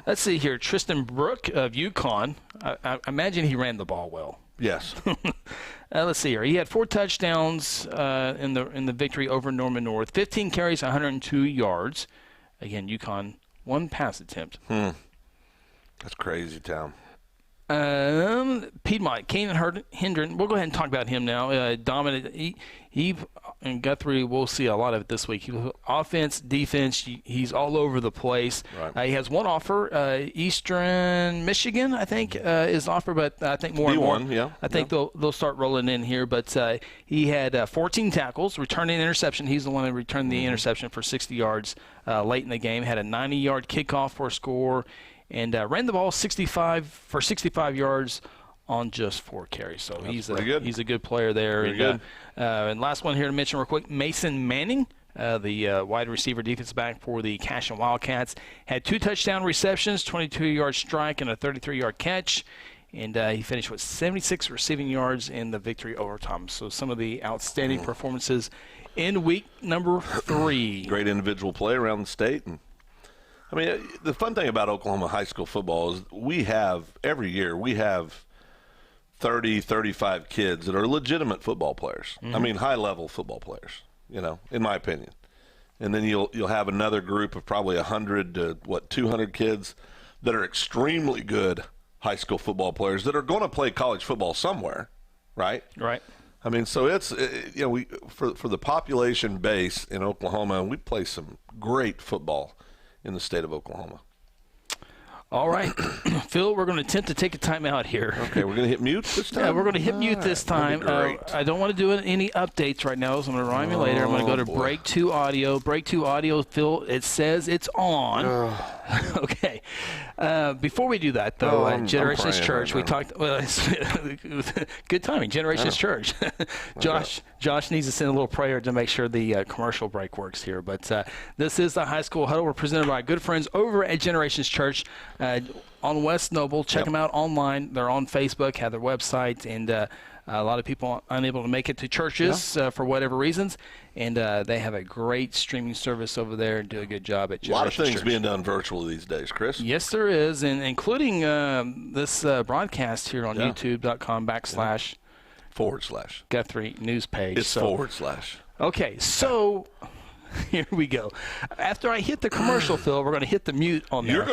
Let's see here. Tristan Brook of UConn. I imagine he ran the ball well. Yes. Let's see here. He had 4 touchdowns in the victory over Norman North. 15 carries, 102 yards. Again, UConn, 1 pass attempt. That's crazy, Tom. Piedmont, Kanan Hendren. We'll go ahead and talk about him now. Dominant. He and Guthrie, we'll see a lot of it this week. Offense, defense, he's all over the place. Right. He has one offer. Eastern Michigan, I think, is offer, but I think more and more. Yeah. I think they'll start rolling in here. But he had 14 tackles, returning1 interception. He's the one that returned the interception for 60 yards late in the game. Had a 90-yard kickoff for a score. And ran the ball 65 yards on just 4 carries. So he's a good player there. And last one here to mention real quick, Mason Manning, the wide receiver defensive back for the Cashion Wildcats, had 2 touchdown receptions, 22-yard strike, and a 33-yard catch. And he finished with 76 receiving yards in the victory over Thomas. So some of the outstanding performances in week number 3. Great individual play around the state. And I mean, the fun thing about Oklahoma high school football is every year we have 30, 35 kids that are legitimate football players. I mean, high-level football players, in my opinion. And then you'll have another group of probably 100 to, 200 kids that are extremely good high school football players that are going to play college football somewhere, right? Right. I mean, so it's, we for the population base in Oklahoma, we play some great football in the state of Oklahoma. All right, Phil, we're going to attempt to take a timeout here. Okay, we're going to hit mute this time? Yeah, we're going to hit mute this time. I don't want to do any updates right now, so I'm going to remind you later. I'm going to go to break 2 audio. Break 2 audio, Phil, it says it's on. Okay. Before we do that, though, Generations Church, we talked. Well, good timing, Generations Church. Josh needs to send a little prayer to make sure the commercial break works here. But this is the High School Huddle. We're presented by good friends over at Generations Church on West Noble. Check them out online. They're on Facebook, have their website, and a lot of people unable to make it to churches for whatever reasons. And they have a great streaming service over there and do a good job at Generations Church. A lot of things being done virtually these days, Chris. Yes, there is, and including this broadcast here on youtube.com / Guthrie news page. It's / Okay, so here we go. After I hit the commercial, Phil, we're going to hit the mute on there.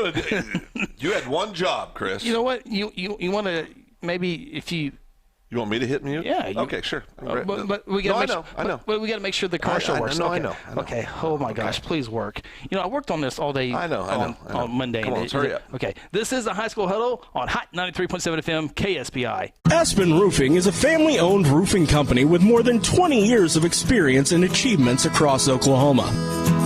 You had one job, Chris. You know what? You want to maybe if you. You want me to hit mute? Yeah. Okay, sure. But we got we got to make sure the commercial works. I okay. know. Okay. Oh my gosh, please work. I worked on this all day. I know. On Monday. Come on, hurry up. Okay. This is the High School Huddle on Hot 93.7 FM KSPI. Aspen Roofing is a family-owned roofing company with more than 20 years of experience and achievements across Oklahoma.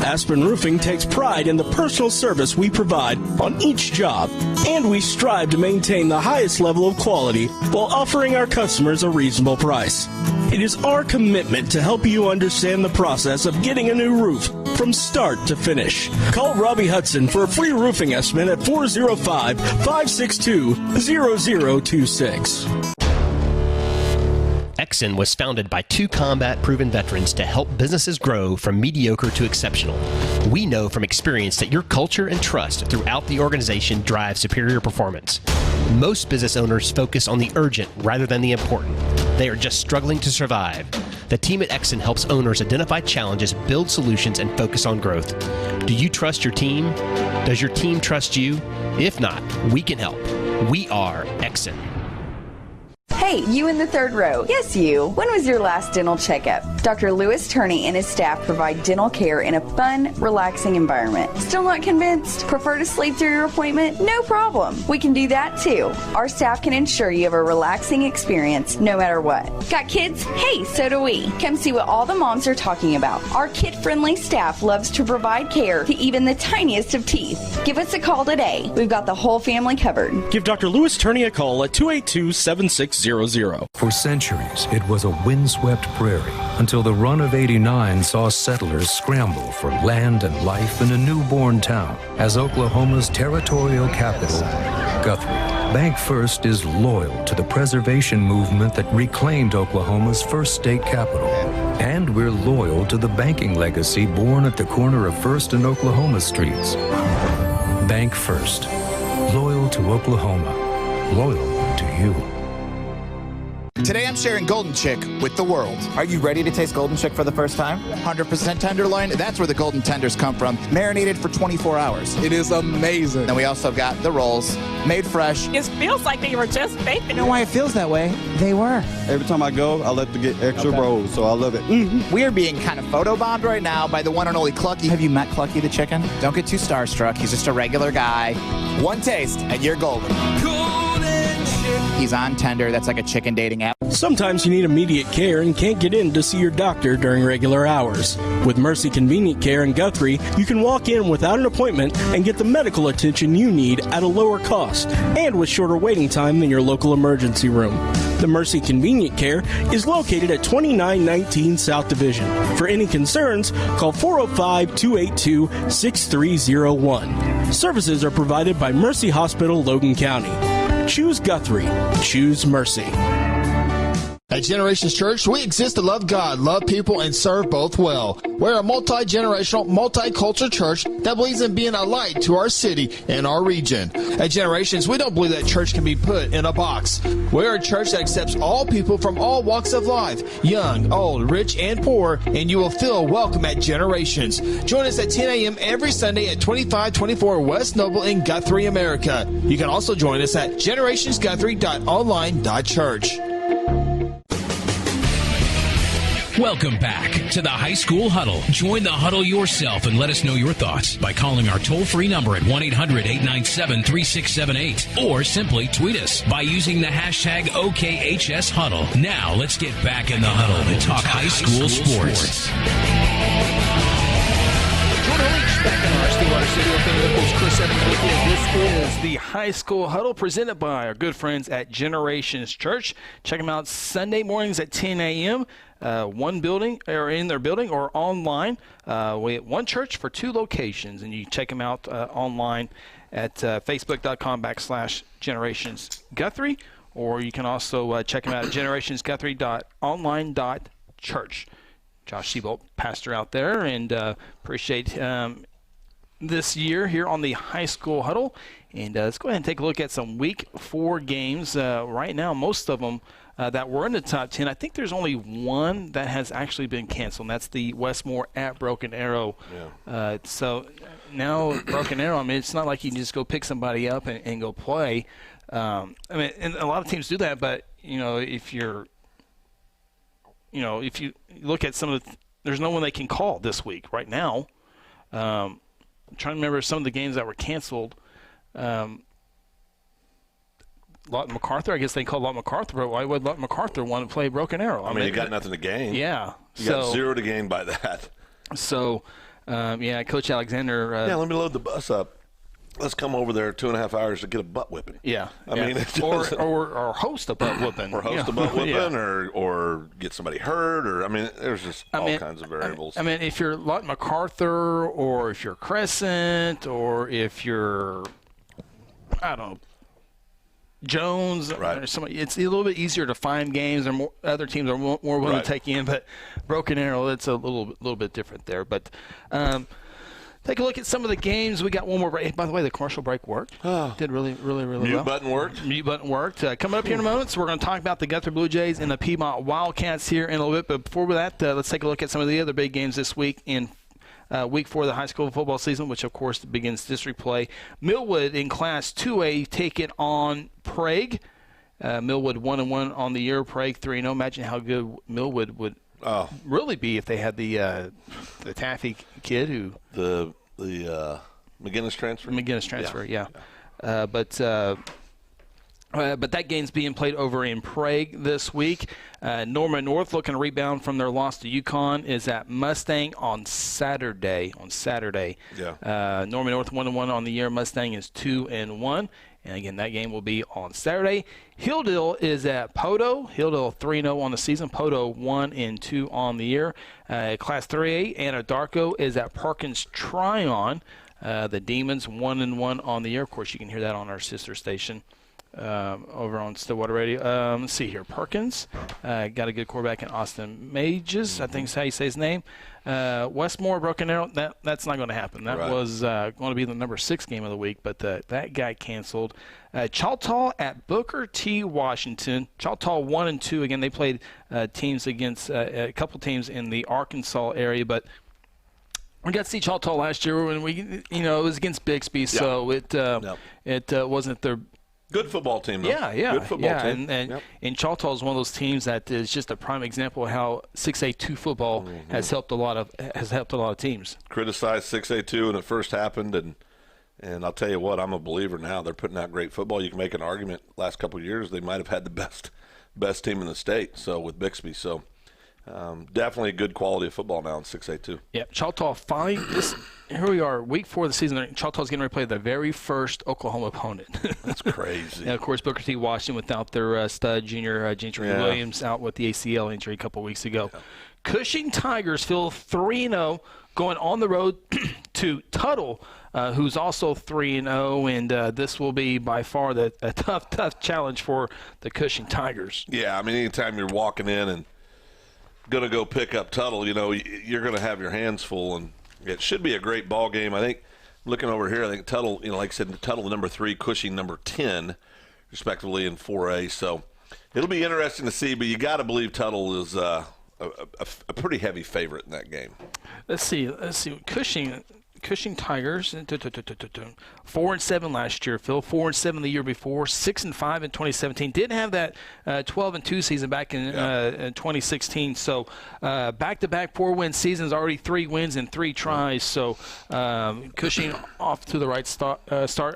Aspen Roofing takes pride in the personal service we provide on each job, and we strive to maintain the highest level of quality while offering our customers a reasonable price. It is our commitment to help you understand the process of getting a new roof from start to finish. Call Robbie Hudson for a free roofing estimate at 405-562-0026. Exxon was founded by 2 combat-proven veterans to help businesses grow from mediocre to exceptional. We know from experience that your culture and trust throughout the organization drive superior performance. Most business owners focus on the urgent rather than the important. They are just struggling to survive. The team at Exxon helps owners identify challenges, build solutions, and focus on growth. Do you trust your team? Does your team trust you? If not, we can help. We are Exxon. Hey, you in the 3rd row. Yes, you. When was your last dental checkup? Dr. Lewis Turney and his staff provide dental care in a fun, relaxing environment. Still not convinced? Prefer to sleep through your appointment? No problem. We can do that too. Our staff can ensure you have a relaxing experience no matter what. Got kids? Hey, so do we. Come see what all the moms are talking about. Our kid-friendly staff loves to provide care to even the tiniest of teeth. Give us a call today. We've got the whole family covered. Give Dr. Lewis Turney a call at 282-7600. For centuries, it was a windswept prairie until the run of '89 saw settlers scramble for land and life in a newborn town as Oklahoma's territorial capital, Guthrie, BancFirst is loyal to the preservation movement that reclaimed Oklahoma's first state capital. And we're loyal to the banking legacy born at the corner of First and Oklahoma streets. BancFirst. Loyal to Oklahoma. Loyal to you. Today I'm sharing Golden Chick with the world. Are you ready to taste Golden Chick for the first time? 100% tenderloin. That's where the golden tenders come from. Marinated for 24 hours. It is amazing. Then we also got the rolls, made fresh. It feels like they were just baked. You know why it feels that way? They were. Every time I go, I like to get extra rolls, so I love it. We are being kind of photobombed right now by the one and only Clucky. Have you met Clucky the chicken? Don't get too starstruck. He's just a regular guy. One taste, and you're golden. He's on Tender. That's like a chicken dating app. Sometimes you need immediate care and can't get in to see your doctor during regular hours. With Mercy Convenient Care in Guthrie, you can walk in without an appointment and get the medical attention you need at a lower cost and with shorter waiting time than your local emergency room. The Mercy Convenient Care is located at 2919 South Division. For any concerns, call 405-282-6301. Services are provided by Mercy Hospital, Logan County. Choose Guthrie. Choose Mercy. At Generations Church, we exist to love God, love people, and serve both well. We're a multi-generational, multicultural church that believes in being a light to our city and our region. At Generations, we don't believe that church can be put in a box. We're a church that accepts all people from all walks of life, young, old, rich, and poor, and you will feel welcome at Generations. Join us at 10 a.m. every Sunday at 2524 West Noble in Guthrie, America. You can also join us at generationsguthrie.online.church. Welcome back to the High School Huddle. Join the huddle yourself and let us know your thoughts by calling our toll-free number at 1-800-897-3678 or simply tweet us by using the hashtag OKHSHuddle. Now let's get back in the huddle and talk high school sports. Back in our Stillwater studio, Phil Nichols, Chris Evans with you. This is the High School Huddle presented by our good friends at Generations Church. Check them out Sunday mornings at 10 a.m. One building, or in their building, or online. We have one church for two locations, and you check them out online at facebook.com/generationsguthrie, or you can also check them out at generationsguthrie.online.church. Josh Seabolt, pastor out there, and appreciate this year here on the High School Huddle. And let's go ahead and take a look at some Week 4 games. Right now, most of them that were in the top 10, I think there's only one that has actually been canceled, and that's the Westmore at Broken Arrow. Yeah. So now Broken Arrow, I mean, it's not like you can just go pick somebody up and go play. I mean, and a lot of teams do that, but, if you look at some of there's no one they can call this week right now. I'm trying to remember some of the games that were canceled. Lawton MacArthur, I guess they called Lawton MacArthur, but why would Lawton MacArthur want to play Broken Arrow? I mean, you got nothing to gain. Yeah. You got zero to gain by that. So, Coach Alexander. Let me load the bus up. Let's come over there 2.5 hours to get a butt whipping. Yeah. I mean, or host a butt whipping. Or host a butt whipping, or get somebody hurt, or there's just all kinds of variables. I mean, if you're Lawton MacArthur, or if you're Crescent, or if you're, I don't know, Jones, right. Or somebody, it's a little bit easier to find games, or other teams are more willing to take you in. But Broken Arrow, it's a little bit different there. But take a look at some of the games. We got one more break. By the way, the commercial break worked. Did really well. Mute button worked. Mute button worked. Coming up here in a moment, so we're going to talk about the Guthrie Blue Jays and the Piedmont Wildcats here in a little bit. But before that, let's take a look at some of the other big games this week in Week 4 of the high school football season, which, of course, begins district play. Millwood in Class 2A taking on Prague. Millwood 1-1 on the year. Prague 3-0. Imagine how good Millwood would really be if they had the Taffy kid who the McGinnis transfer. Yeah. But that game's being played over in Prague this week. Norman North, looking to rebound from their loss to UConn, is at Mustang on Saturday. Yeah. Norman North 1-1 on the year. Mustang is 2-1. And again, that game will be on Saturday. Hilldale is at Poto. Hilldale 3-0 on the season. Poto 1-2 on the year. Class 3A, Anadarko is at Parkins Tryon. The Demons 1-1 on the year. Of course, you can hear that on our sister station. over on Stillwater Radio. Let's see here. Perkins got a good quarterback in Austin Mages. I think is how you say his name. Westmore, Broken Arrow, that's not going to happen. That was going to be the number 6 game of the week, but that guy canceled. Choctaw at Booker T. Washington. Choctaw 1-2. Again, they played teams against a couple teams in the Arkansas area, but we got to see Choctaw last year when it was against Bixby, so it wasn't their good football team, though. Yeah. Good football team. And Choctaw is one of those teams that is just a prime example of how 6A2 football has helped a lot of teams. Criticized 6A2 when it first happened, and I'll tell you what, I'm a believer now. They're putting out great football. You can make an argument. Last couple of years, they might have had the best team in the state. So with Bixby, definitely a good quality of football now in 6A2. Yeah, Choctaw finally. Here we are, week 4 of the season. Choctaw's getting ready to play their very first Oklahoma opponent. That's crazy. And of course, Booker T. Washington without their stud junior Gentry Williams out with the ACL injury a couple weeks ago. Yeah. Cushing Tigers feel 3-0 going on the road to Tuttle, who's also 3-0, and this will be by far a tough challenge for the Cushing Tigers. Yeah, I mean, anytime you're walking in and going to go pick up Tuttle, you're going to have your hands full, and it should be a great ball game. I think, looking over here, I think Tuttle, like I said, Tuttle number 3, Cushing number 10, respectively in 4A. So it'll be interesting to see, but you got to believe Tuttle is a pretty heavy favorite in that game. Let's see. Cushing Tigers, 4-7 last year, Phil. 4-7 the year before, 6-5 in 2017. Did have that 12-2 season back in 2016. So back-to-back 4-win seasons, already 3 wins in 3 tries. So Cushing off to the right start.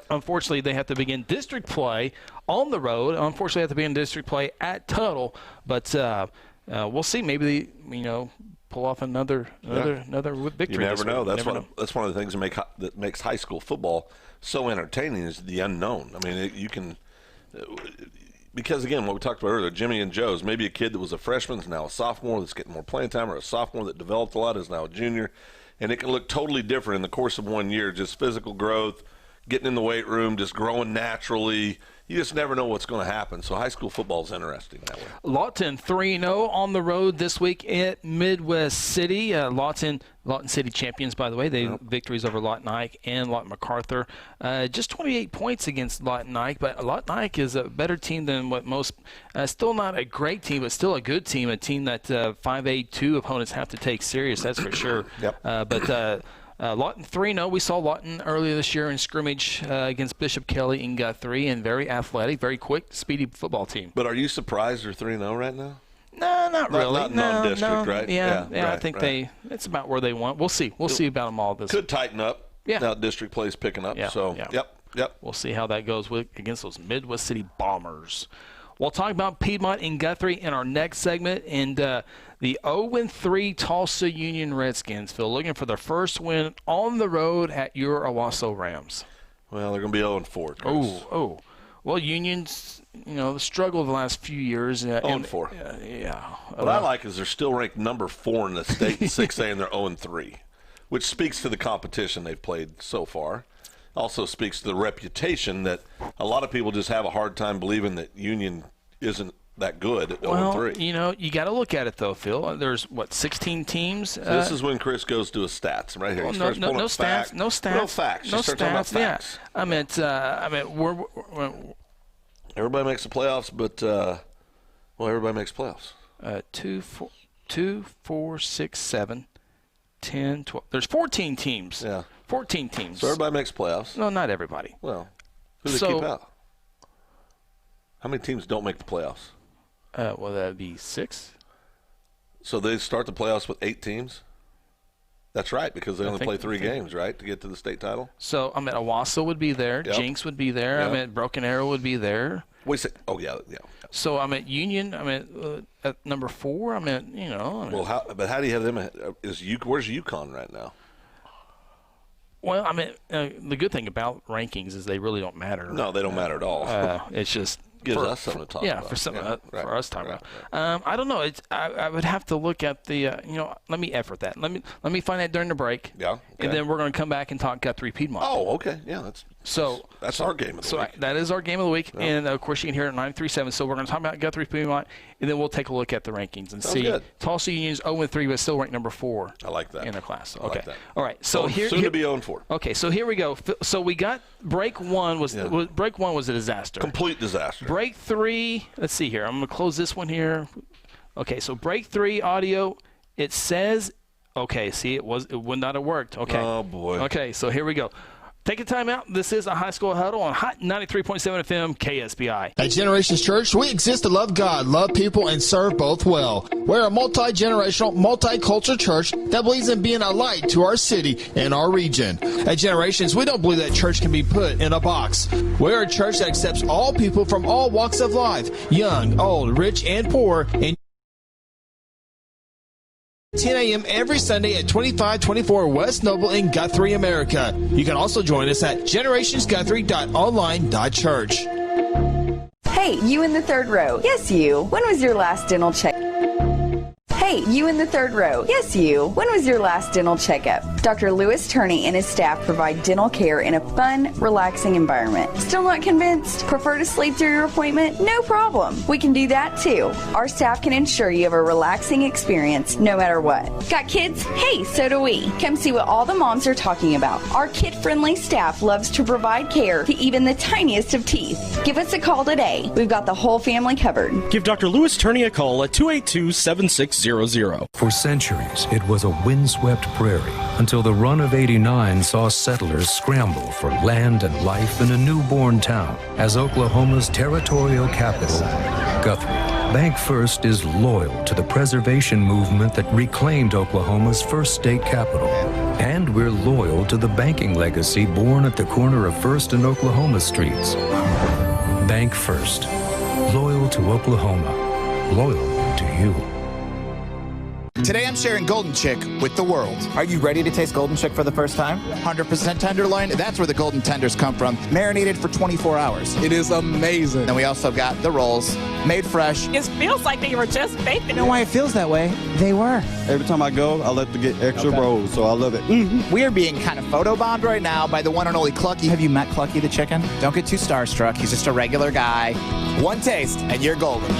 Unfortunately, they have to begin district play on the road. Unfortunately, they have to begin district play at Tuttle. But we'll see. Maybe pull off another victory. You never know. That's one of the things that makes high school football so entertaining is the unknown. I mean, you can because again, what we talked about earlier, Jimmy and Joe's, maybe a kid that was a freshman is now a sophomore that's getting more playing time, or a sophomore that developed a lot is now a junior, and it can look totally different in the course of 1 year. Just physical growth, getting in the weight room, just growing naturally. You just never know what's going to happen. So high school football is interesting that way. Lawton 3-0 on the road this week at Midwest City. Lawton City champions, by the way. They victories over Lawton Ike and Lawton MacArthur. Just 28 points against Lawton Ike, but Lawton Ike is a better team than what most. Still not a great team, but still a good team. A team that 5A2 opponents have to take serious. That's for sure. Lawton 3-0. We saw Lawton earlier this year in scrimmage against Bishop Kelly and Guthrie, and very athletic, very quick, speedy football team. But are you surprised they're 3-0 right now? No, not really. Not non-district, right? Yeah, I think it's about where they want. We'll see. We'll see about them all this. Could tighten up. Yeah. Now district play is picking up. Yep. We'll see how that goes against those Midwest City Bombers. We'll talk about Piedmont and Guthrie in our next segment, and the 0-3 Tulsa Union Redskins, Phil, looking for their first win on the road at your Owasso Rams. Well, they're going to be 0-4. Oh. Well, Union's, the struggle of the last few years. 0-4. What I like is they're still ranked number 4 in the state in 6A, and they're 0-3, which speaks to the competition they've played so far. Also speaks to the reputation that a lot of people just have a hard time believing that Union isn't that good at 0-3. You got to look at it, thow, Phil. There's, 16 teams? So this is when Chris goes to his stats, right here. Well, he starts pulling up facts. No stats. No facts. Yeah. I meant we're everybody makes the playoffs, but, everybody makes playoffs. 2, 4, 6, 7, 10, 12. There's 14 teams. Yeah. 14 teams. So everybody makes playoffs? No, not everybody. Well, who do they keep out? How many teams don't make the playoffs? That would be 6. So they start the playoffs with 8 teams? That's right, because they only play 3 games, right, to get to the state title? So, Owasso would be there. Yep. Jinx would be there. Yep. Broken Arrow would be there. Wait a second. Oh, yeah. So, Union, at number 4, Well, how do you have them? Where's UConn right now? Well, the good thing about rankings is they really don't matter. No, they don't matter at all. It's just gives us something to talk about. For us to talk about. I don't know. I would have to look at the. Let me effort that. Let me find that during the break. Yeah. Okay. And then we're going to come back and talk Guthrie Piedmont. Oh, okay. Yeah, that's So that's our game of the week. That is our game of the week, and of course you can hear it at 93.7. So we're going to talk about Guthrie Piedmont, and then we'll take a look at the rankings and see. Good. Tulsa Union's 0-3, but still ranked number 4. I like that in their class. I like that. All right. So soon to be 0-4. Okay. So here we go. So we got break one was a disaster. Complete disaster. Break 3. Let's see here. I'm going to close this one here. Okay. So break 3 audio. It says. Okay. See, it would not have worked. Okay. Oh boy. Okay. So here we go. Take a time out. This is a High School Huddle on Hot 93.7 FM KSPI. At Generations Church, we exist to love God, love people, and serve both well. We're a multi-generational, multicultural church that believes in being a light to our city and our region. At Generations, we don't believe that church can be put in a box. We're a church that accepts all people from all walks of life, young, old, rich, and poor, and 10 a.m. every Sunday at 2524 West Noble in Guthrie, America. You can also join us at generationsguthrie.online.church. Hey, you in the third row. Yes, you. When was your last dental check? Hey, you in the third row. Yes, you. When was your last dental checkup? Dr. Lewis Turney and his staff provide dental care in a fun, relaxing environment. Still not convinced? Prefer to sleep through your appointment? No problem. We can do that too. Our staff can ensure you have a relaxing experience no matter what. Got kids? Hey, so do we. Come see what all the moms are talking about. Our kid-friendly staff loves to provide care to even the tiniest of teeth. Give us a call today. We've got the whole family covered. Give Dr. Lewis Turney a call at 282-7600. For centuries, it was a windswept prairie until the run of '89 saw settlers scramble for land and life in a newborn town as Oklahoma's territorial capital, Guthrie. BancFirst is loyal to the preservation movement that reclaimed Oklahoma's first state capital. And we're loyal to the banking legacy born at the corner of First and Oklahoma streets. BancFirst. Loyal to Oklahoma. Loyal to you. Today I'm sharing Golden Chick with the world. Are you ready to taste Golden Chick for the first time? 100% tenderloin, that's where the golden tenders come from. Marinated for 24 hours. It is amazing. Then we also got the rolls, made fresh. It feels like they were just baked. You know why it feels that way? They were. Every time I go, I like to get extra rolls, so I love it. Mm-hmm. We are being kind of photobombed right now by the one and only Clucky. Have you met Clucky the chicken? Don't get too starstruck. He's just a regular guy. One taste, and you're golden.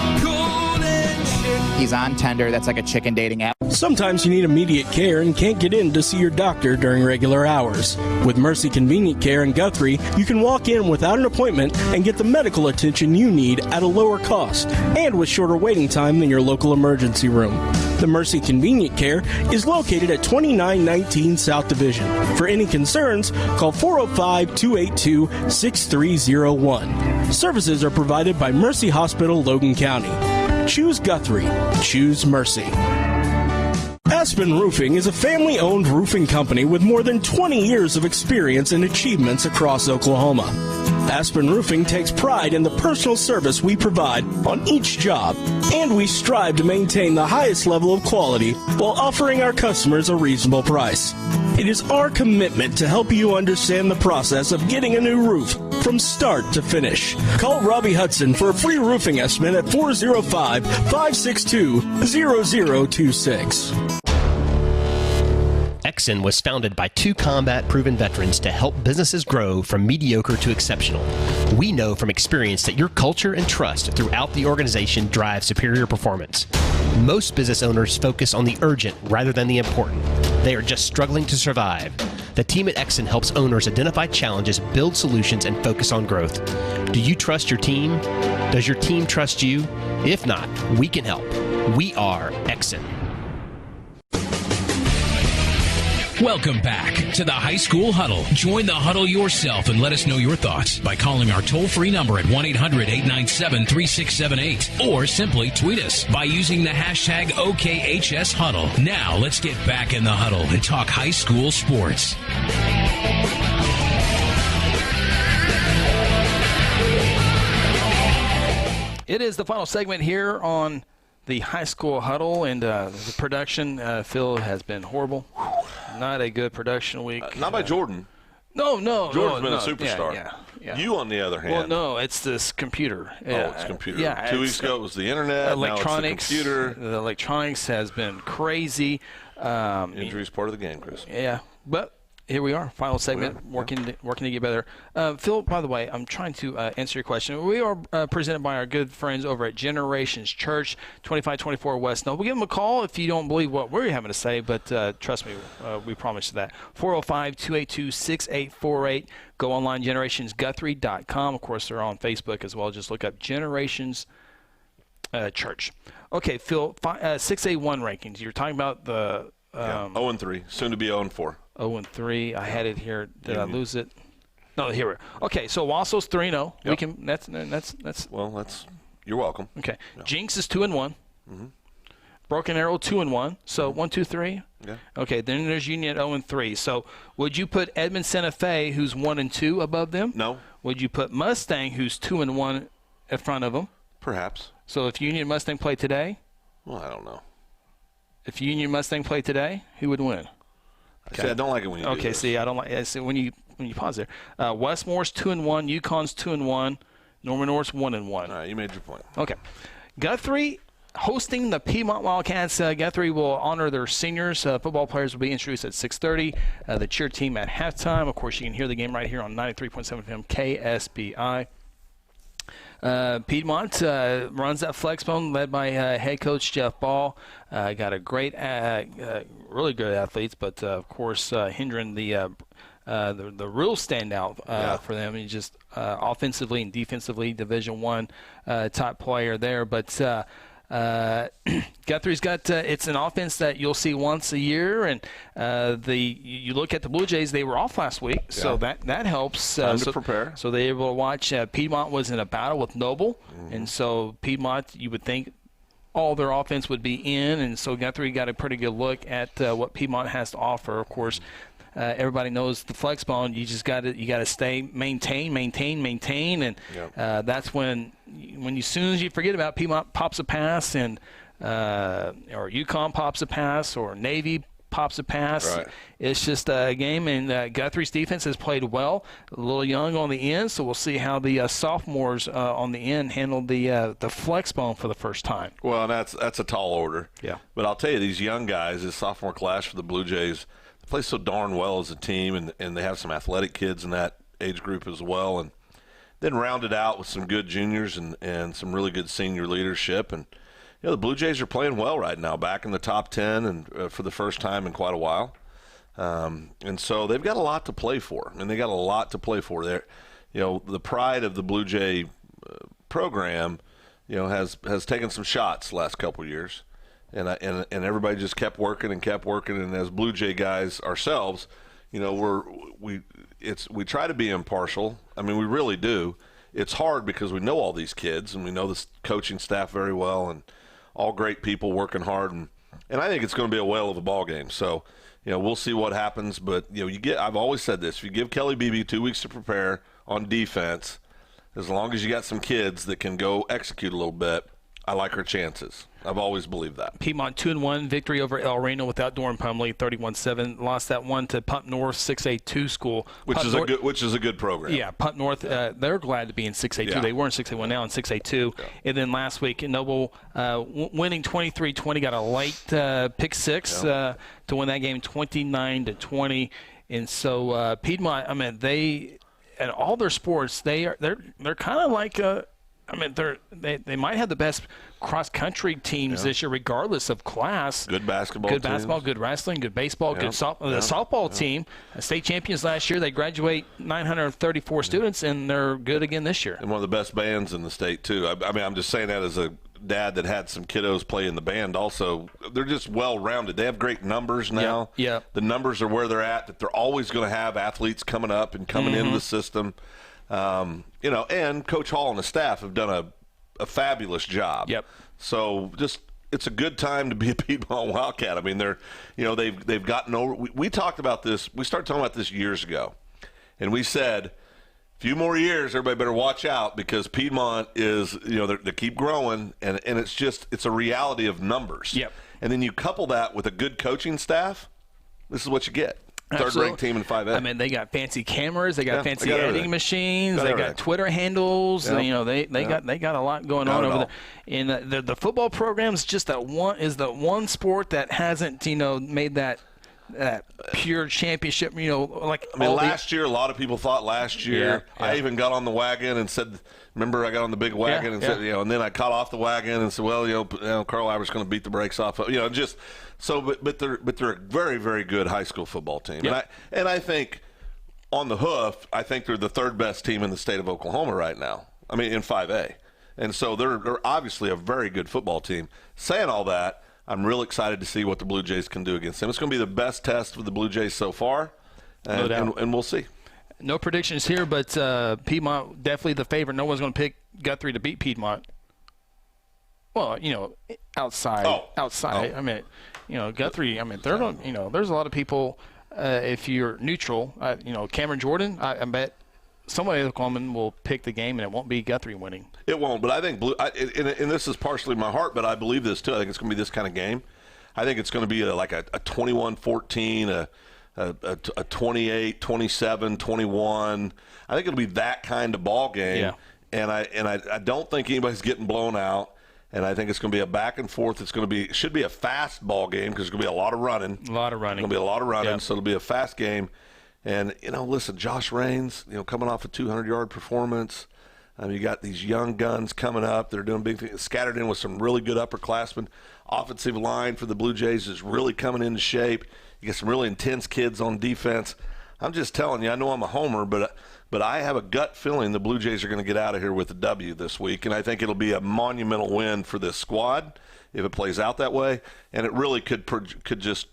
He's on Tender. That's like a chicken dating app. Sometimes you need immediate care and can't get in to see your doctor during regular hours. With Mercy Convenient Care in Guthrie, you can walk in without an appointment and get the medical attention you need at a lower cost and with shorter waiting time than your local emergency room. The Mercy Convenient Care is located at 2919 South Division. For any concerns, call 405-282-6301. Services are provided by Mercy Hospital, Logan County. Choose Guthrie. Choose Mercy. Aspen Roofing is a family-owned roofing company with more than 20 years of experience and achievements across Oklahoma. Aspen Roofing takes pride in the personal service we provide on each job, and we strive to maintain the highest level of quality while offering our customers a reasonable price. It is our commitment to help you understand the process of getting a new roof from start to finish. Call Robbie Hudson for a free roofing estimate at 405-562-0026. Exxon was founded by 2 combat-proven veterans to help businesses grow from mediocre to exceptional. We know from experience that your culture and trust throughout the organization drive superior performance. Most business owners focus on the urgent rather than the important. They are just struggling to survive. The team at Exxon helps owners identify challenges, build solutions, and focus on growth. Do you trust your team? Does your team trust you? If not, we can help. We are Exxon. Welcome back to the High School Huddle. Join the huddle yourself and let us know your thoughts by calling our toll-free number at 1-800-897-3678 or simply tweet us by using the hashtag OKHSHuddle. Now let's get back in the huddle and talk high school sports. It is the final segment here on the High School Huddle, and the production, Phil, has been horrible. Not a good production week. Not by Jordan. No. Jordan's been a superstar. Yeah. You, on the other hand. Well, no, it's this computer. It's computer. Yeah. 2 weeks ago it was the internet. Electronics. Now it's the computer. The electronics has been crazy. Injury's part of the game, Chris. Yeah, but Here we are, final segment, working to get better. Phil, by the way, I'm trying to answer your question. We are presented by our good friends over at Generations Church, 2524 West Noble. Give them a call if you don't believe what we're having to say, but trust me, we promise you that. 405-282-6848. Go online, generationsguthrie.com. Of course, they're on Facebook as well. Just look up Generations Church. Okay, Phil, 6A1 rankings. You're talking about the 0-3, soon to be 0-4. 0-3. I had it here. Did I lose it? No, here we are. Okay, so Wasso's 3-0. Yep. We can. That's. Well, that's. You're welcome. Okay. Yeah. Jinx is 2-1. Mm-hmm. Broken Arrow 2-1. So 1, 2, 3. Yeah. Okay. Then there's Union 0-3. So would you put Edmond Santa Fe, who's 1-2, above them? No. Would you put Mustang, who's 2-1, in front of them? Perhaps. So if Union Mustang play today? Well, I don't know. If Union Mustang play today, who would win? Okay. See, I don't like it when you do this. See, I don't like it when you pause there. Westmore's 2-1, Yukon's 2-1, Norman North's 1-1. All right, you made your point. Okay. Guthrie hosting the Piedmont Wildcats. Guthrie will honor their seniors. Football players will be introduced at 6:30. The cheer team at halftime. Of course, you can hear the game right here on 93.7 FM KSPI. Piedmont runs that flexbone, led by head coach Jeff Ball. Got a great, really good athletes, but of course hindering the real standout for them. He's just offensively and defensively Division I top player there. But Guthrie's got it's an offense that you'll see once a year, and you look at the Blue Jays, they were off last week, so that helps. Time to prepare. So they're able to watch. Piedmont was in a battle with Noble, and so Piedmont, you would think all their offense would be in, and so Guthrie got a pretty good look at what Piedmont has to offer. Of course, everybody knows the flex bone. You just got to stay maintain, and that's when as soon as you forget about Piedmont pops a pass, and or Yukon pops a pass, or Navy pops a pass. Right. It's just a game, and Guthrie's defense has played well. A little young on the end, so we'll see how the sophomores on the end handle the flex bone for the first time. Well, that's a tall order. Yeah. But I'll tell you, these young guys, this sophomore class for the Blue Jays, they play so darn well as a team, and they have some athletic kids in that age group as well, and then rounded out with some good juniors and some really good senior leadership. And the Blue Jays are playing well right now, back in the top 10 and for the first time in quite a while. And so they've got a lot to play for, and they got a lot to play for there. The pride of the Blue Jay program, has taken some shots the last couple of years, and everybody just kept working, and as Blue Jay guys ourselves, we try to be impartial. I mean, we really do. It's hard because we know all these kids, and we know the coaching staff very well, and all great people working hard, and I think it's going to be a whale of a ball game. So, we'll see what happens. But I've always said this: if you give Kelly Beebe 2 weeks to prepare on defense, as long as you got some kids that can go execute a little bit, I like her chances. I've always believed that. Piedmont 2-1 victory over El Reno without Doran Pumley, 31-7. Lost that one to Punt North 6A2 school, which is a good program. Yeah, Punt North. They're glad to be in 6A2. Yeah. They were in 6A1, now in 6A2. Yeah. And then last week, Noble winning 23-20, got a late pick six to win that game 29-20. And so Piedmont, I mean, they at all their sports, they're kind of like they might have the best cross-country teams this year, regardless of class. Good basketball, good wrestling, good baseball, good softball. The softball team, state champions last year. They graduate 934 students, and they're good again this year. And one of the best bands in the state too. I mean, I'm just saying that as a dad that had some kiddos play in the band. Also, they're just well-rounded. They have great numbers now. Yeah. The numbers are where they're at. That they're always going to have athletes coming up and coming into the system. And Coach Hall and the staff have done a fabulous job. Yep. So it's a good time to be a Piedmont Wildcat. I mean, they've gotten over. We talked about this. We started talking about this years ago, and we said, a few more years, everybody better watch out because Piedmont is, they keep growing, and it's a reality of numbers. Yep. And then you couple that with a good coaching staff, this is what you get. Third-ranked team in 5A. I mean, they got fancy cameras, they got fancy editing machines, they got Twitter handles. Yep. They got a lot going on over there. And the football program is just the one sport that hasn't made that pure championship. Last year, a lot of people thought last year. Yeah. I even got on the wagon and said, remember, I got on the big wagon and said, and then I caught off the wagon and said, well, Carl Iver's going to beat the brakes off of, just so. But they're a very, very good high school football team, and I think on the hoof, I think they're the third best team in the state of Oklahoma right now. I mean, in 5A. And so they're obviously a very good football team. Saying all that, I'm real excited to see what the Blue Jays can do against them. It's going to be the best test for the Blue Jays so far, and we'll see. No predictions here, but Piedmont definitely the favorite. No one's going to pick Guthrie to beat Piedmont. Well, outside. I mean, Guthrie. I mean, they're going. There's a lot of people. If you're neutral, Cameron Jordan. I bet somebody at Oklahoma will pick the game, and it won't be Guthrie winning. It won't, but I think and this is partially my heart, but I believe this too. I think it's going to be this kind of game. I think it's going to be like a 21-14, a 28, 27, 21. I think it'll be that kind of ball game. Yeah. And I don't think anybody's getting blown out. And I think it's going to be a back and forth. It should be a fast ball game because there's going to be a lot of running. It's going to be a lot of running, so it'll be a fast game. And, listen, Josh Raines, coming off a 200-yard performance. You got these young guns coming up. They're doing big things, scattered in with some really good upperclassmen. Offensive line for the Blue Jays is really coming into shape. You get some really intense kids on defense. I'm just telling you, I know I'm a homer, but I have a gut feeling the Blue Jays are going to get out of here with a W this week, and I think it'll be a monumental win for this squad if it plays out that way, and it really could just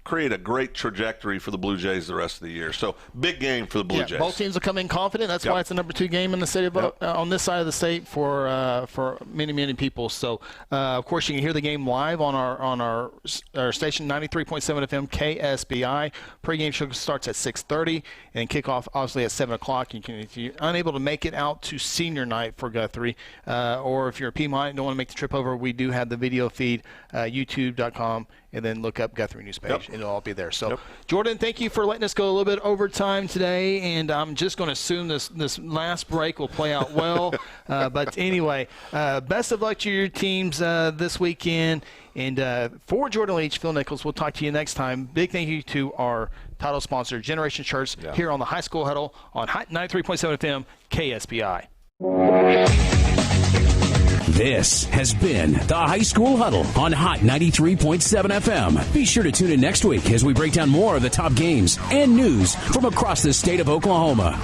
create a great trajectory for the Blue Jays the rest of the year. So big game for the Blue Jays. Both teams will come in confident. That's why it's the number 2 game in the state of on this side of the state for many, many people. So of course you can hear the game live on our station 93.7 FM KSPI. Pre-game show starts at 6:30 and kickoff obviously at 7 o'clock. If you're unable to make it out to senior night for Guthrie, or if you're a Piedmont and don't want to make the trip over, we do have the video feed, youtube.com, and then look up Guthrie News page. It'll all be there. So, Jordan, thank you for letting us go a little bit over time today, and I'm just going to assume this last break will play out well. But anyway, best of luck to your teams this weekend. And for Jordan Leach, Phil Nichols, we'll talk to you next time. Big thank you to our title sponsor, Generation Church, here on the High School Huddle on 93.7 FM KSPI. This has been the High School Huddle on Hot 93.7 FM. Be sure to tune in next week as we break down more of the top games and news from across the state of Oklahoma.